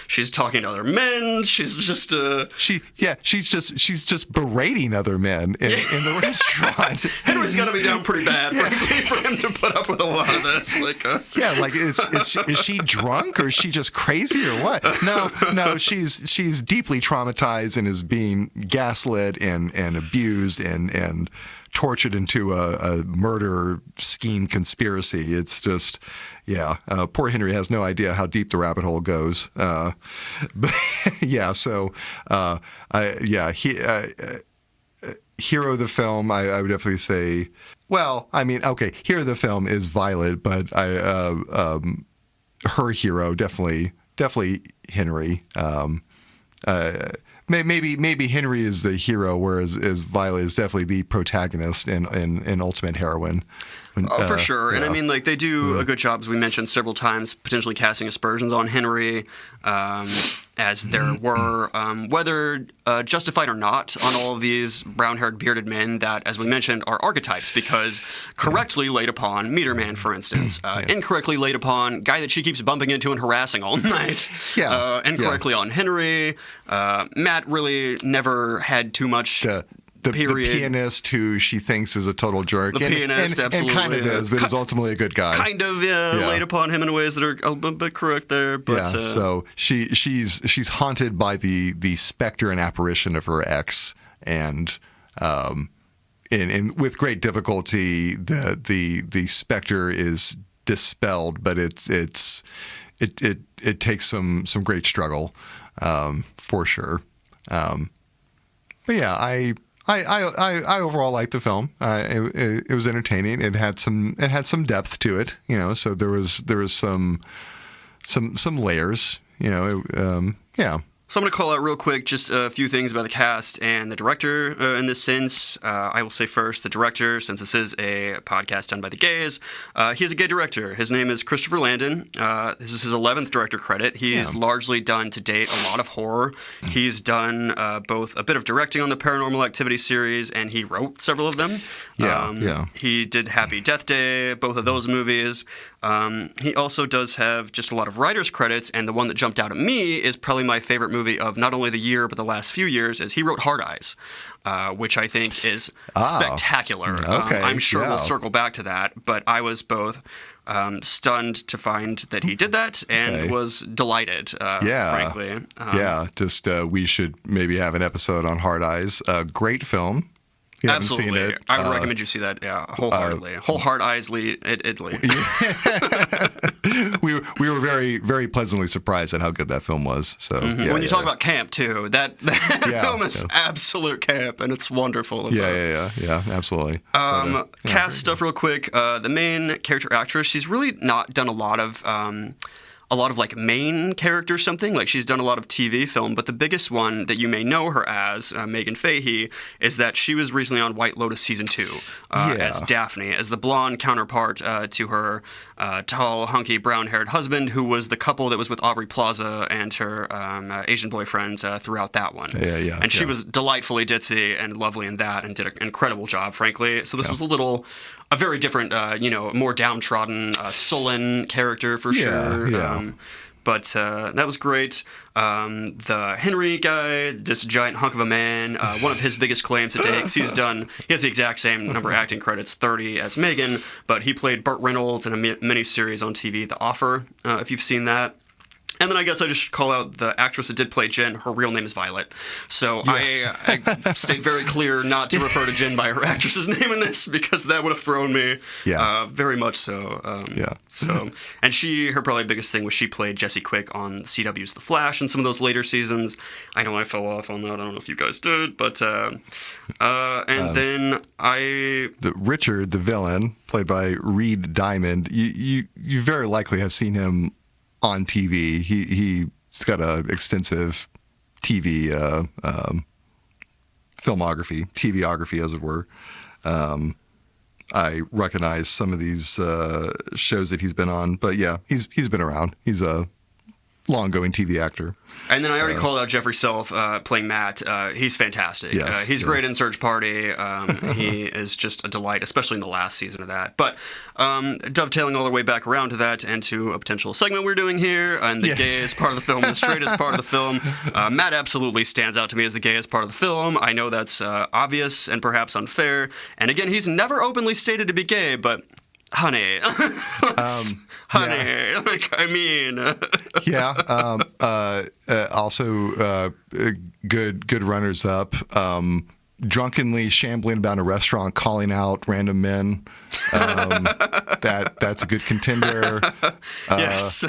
She's talking to other men. She's just she's just berating other men in the restaurant. Henry's got to be down pretty bad, frankly, for him to put up with a lot of this. Like, is she drunk or is she just crazy or what? No, she's deeply traumatized and is being gaslit and abused and tortured into a murder scheme conspiracy. It's just, poor Henry has no idea how deep the rabbit hole goes. Hero of the film, I would definitely say. Well, I mean, okay, hero of the film is Violet, but her hero definitely Henry. Maybe Henry is the hero, whereas Violet is definitely the protagonist and ultimate heroine. For sure. And I mean, like, they do a good job, as we mentioned several times, potentially casting aspersions on Henry, as there were, whether justified or not, on all of these brown-haired, bearded men that, as we mentioned, are archetypes, because correctly laid upon Meter Man, for instance, incorrectly laid upon guy that she keeps bumping into and harassing all night, incorrectly on Henry. Matt really never had had the pianist who she thinks is a total jerk. The pianist, absolutely. And kind of is, but is ultimately a good guy. Kind of, laid upon him in ways that are a bit correct there. But, so she's haunted by the specter and apparition of her ex, and with great difficulty, the specter is dispelled, but it takes some great struggle, for sure. But yeah, I overall liked the film. It was entertaining. It had some depth to it, So there was some layers, So I'm going to call out real quick just a few things about the cast and the director in this sense. I will say first, the director, since this is a podcast done by the gays, he is a gay director. His name is Christopher Landon. This is his 11th director credit. He's largely done to date a lot of horror. He done both a bit of directing on the Paranormal Activity series, and he wrote several of them. He did Happy Death Day, both of those movies. He also does have just a lot of writer's credits, and the one that jumped out at me is probably my favorite movie of not only the year but the last few years, is he wrote Hard Eyes, which I think is spectacular. Okay, I'm sure we'll circle back to that, but I was both stunned to find that he did that and was delighted, frankly. We should maybe have an episode on Hard Eyes. Great film. you haven't Absolutely. seen it, I would recommend you see that. Yeah, wholeheartedly. Wholeheartedly, Italy. we were very, very pleasantly surprised at how good that film was. So when you talk about camp too, that film is absolute camp, and it's wonderful. Yeah, absolutely. Cast stuff real quick. The main character actress, she's really not done a lot of like main character something. Like she's done a lot of TV film, but the biggest one that you may know her as, Megan Fahey, is that she was recently on White Lotus season 2 as Daphne, as the blonde counterpart to her tall, hunky, brown-haired husband, who was the couple that was with Aubrey Plaza and her Asian boyfriends throughout that one. And she was delightfully ditzy and lovely in that, and did an incredible job, frankly. So this was a very different, more downtrodden, sullen character for sure. But that was great. The Henry guy, this giant hunk of a man, one of his biggest claims to date, 'cause he has the exact same number of acting credits, 30, as Megan, but he played Burt Reynolds in a miniseries on TV, The Offer, if you've seen that. And then I guess I just should call out the actress that did play Jen. Her real name is Violet. So I stayed very clear not to refer to Jen by her actress's name in this, because that would have thrown me very much so. So, and her probably biggest thing was she played Jessie Quick on CW's The Flash in some of those later seasons. I know I fell off on that. I don't know if you guys did, but then Richard, the villain, played by Reed Diamond. You very likely have seen him on TV. He's got an extensive TV filmography, TVography, as it were. I recognize some of these shows that he's been on, but yeah, he's been around. He's a long-going TV actor. And then I already called out Jeffrey Self playing Matt. He's fantastic. Yes, he's great in Search Party. He is just a delight, especially in the last season of that. But dovetailing all the way back around to that and to a potential segment we're doing here, and the gayest part of the film, the straightest part of the film, Matt absolutely stands out to me as the gayest part of the film. I know that's obvious and perhaps unfair. And again, he's never openly stated to be gay, but honey, also, good runners up. Drunkenly shambling about a restaurant, calling out random men. That's a good contender. Yes,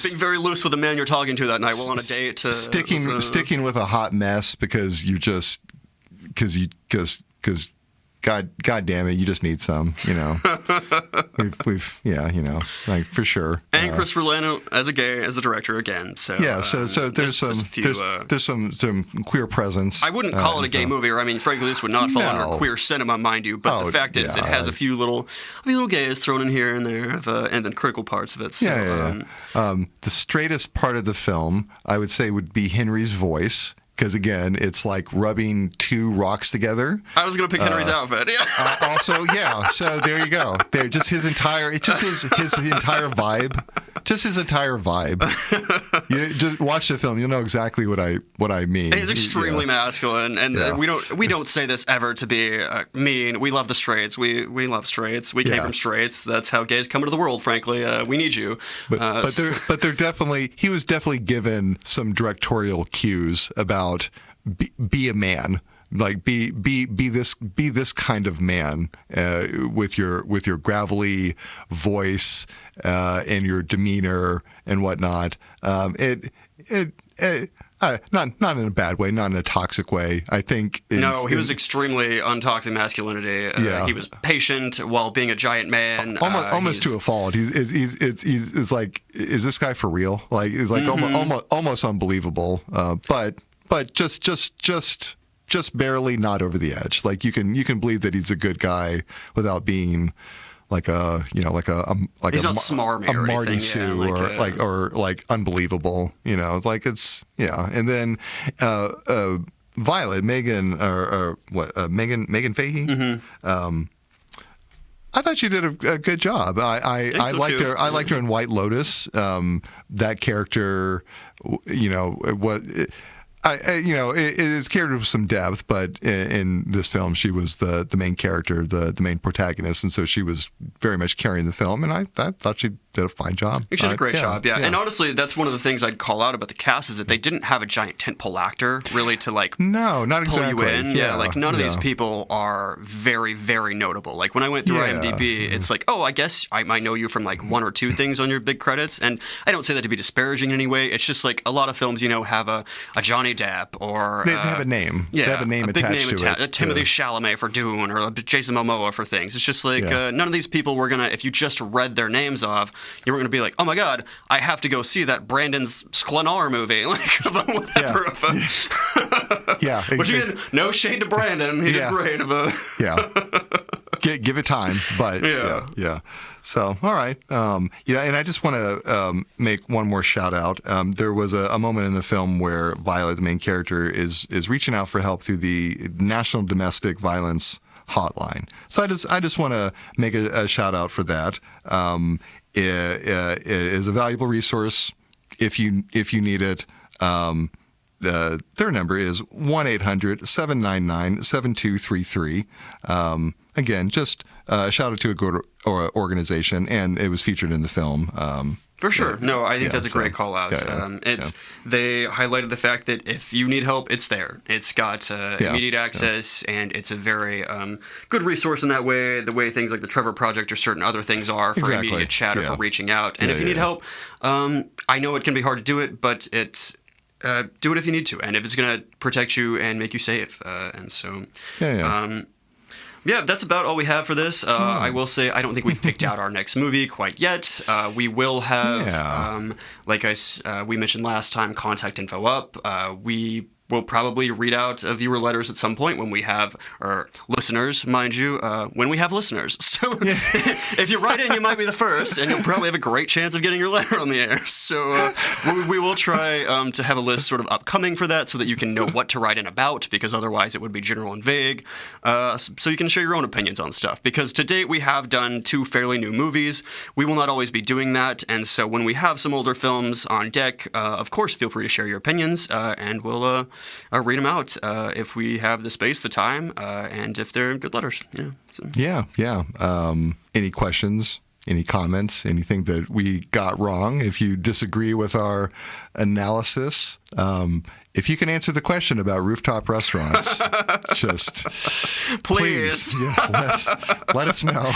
being very loose with the man you're talking to that night while on a date. Sticking with a hot mess because God damn it, you just need some, we've like for sure. And Christopher Lano as a director again. So so there's some queer presence. I wouldn't call it a gay movie, or I mean, frankly, this would not fall under queer cinema, mind you. But the fact is, it has a few little gays thrown in here and there, and then critical parts of it. So, the straightest part of the film, I would say, would be Henry's voice. Because again, it's like rubbing two rocks together. I was gonna pick Henry's outfit. Yeah. So there you go. There, just his entire vibe. Just his entire vibe. You just watch the film, you'll know exactly what I mean. He's extremely masculine, and we don't say this ever to be mean. We love the straights. We love straights. We came from straights. That's how gays come into the world. Frankly, we need you. But they're definitely. He was definitely given some directorial cues about be a man. Like be this kind of man with your gravelly voice and your demeanor and whatnot. Not in a bad way, not in a toxic way. I think. He was extremely untoxic masculinity. He was patient while being a giant man. Almost to a fault. He's like, is this guy for real? Like, it's like almost unbelievable. But just barely not over the edge. Like you can believe that he's a good guy without being like he's not smarmy or Marty anything, Sue or unbelievable. Like it's And then Violet, Megan Megan Fahey. Mm-hmm. I thought she did a good job. I liked her. I liked her in White Lotus. That character, his character was some depth, but in this film, she was the main character, the main protagonist, and so she was very much carrying the film, and I thought she did a fine job. She did a great job, yeah. And honestly, that's one of the things I'd call out about the cast is that they didn't have a giant tentpole actor really to like no, not pull exactly. you in. Yeah, like none of these people are very, very notable. Like when I went through IMDb, it's like, oh, I guess I might know you from like one or two things on your big credits. And I don't say that to be disparaging in any way. It's just like a lot of films, have a Johnny Depp or... They have a name. Yeah, they have a name attached to it. A Timothy Chalamet for Dune or a Jason Momoa for things. It's just like none of these people were going to, if you just read their names off, you were going to be like, oh my God, I have to go see that Brandon's Sklenar movie. Like, whatever. Yeah. Exactly. Which again, no shade to Brandon. He did great. Give it time, but yeah. So, all right. And I just want to make one more shout out. There was a moment in the film where Violet, the main character, is reaching out for help through the National Domestic Violence Hotline. So I just want to make a shout out for that. It is a valuable resource if you need it. Their number is 1-800-799-7233. Again, just a shout out to a good organization, and it was featured in the film. For sure. No, I think that's a great call out. They highlighted the fact that if you need help, it's there. It's got immediate access, and it's a very good resource in that way, the way things like the Trevor Project or certain other things are for immediate chat or for reaching out. And if you need help, I know it can be hard to do it, but it's... do it if you need to, and if it's going to protect you and make you safe. That's about all we have for this. I will say I don't think we've picked out our next movie quite yet. We will have, we mentioned last time, contact info up. We will probably read out viewer letters at some point when we have, or listeners, mind you, when we have listeners. So if you write in, you might be the first, and you'll probably have a great chance of getting your letter on the air. So we will try to have a list sort of upcoming for that so that you can know what to write in about, because otherwise it would be general and vague. So you can share your own opinions on stuff. Because to date, we have done 2 fairly new movies. We will not always be doing that. And so when we have some older films on deck, of course, feel free to share your opinions, and we'll... read them out if we have the space, the time, and if they're good letters. Any questions? Any comments? Anything that we got wrong? If you disagree with our analysis, if you can answer the question about rooftop restaurants, just please let us know.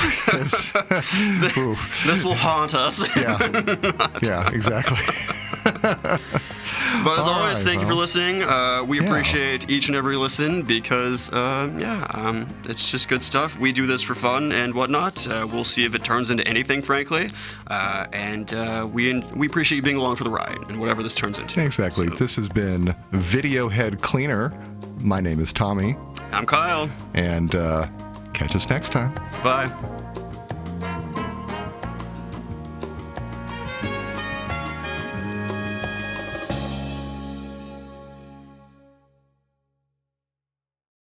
This will haunt us. Yeah, exactly. But as always, thank you for listening. We appreciate each and every listen because, it's just good stuff. We do this for fun and whatnot. We'll see if it turns into anything, frankly. And we appreciate you being along for the ride and whatever this turns into. Exactly. So. This has been Video Head Cleaner. My name is Tommy. I'm Kyle. And catch us next time. Bye.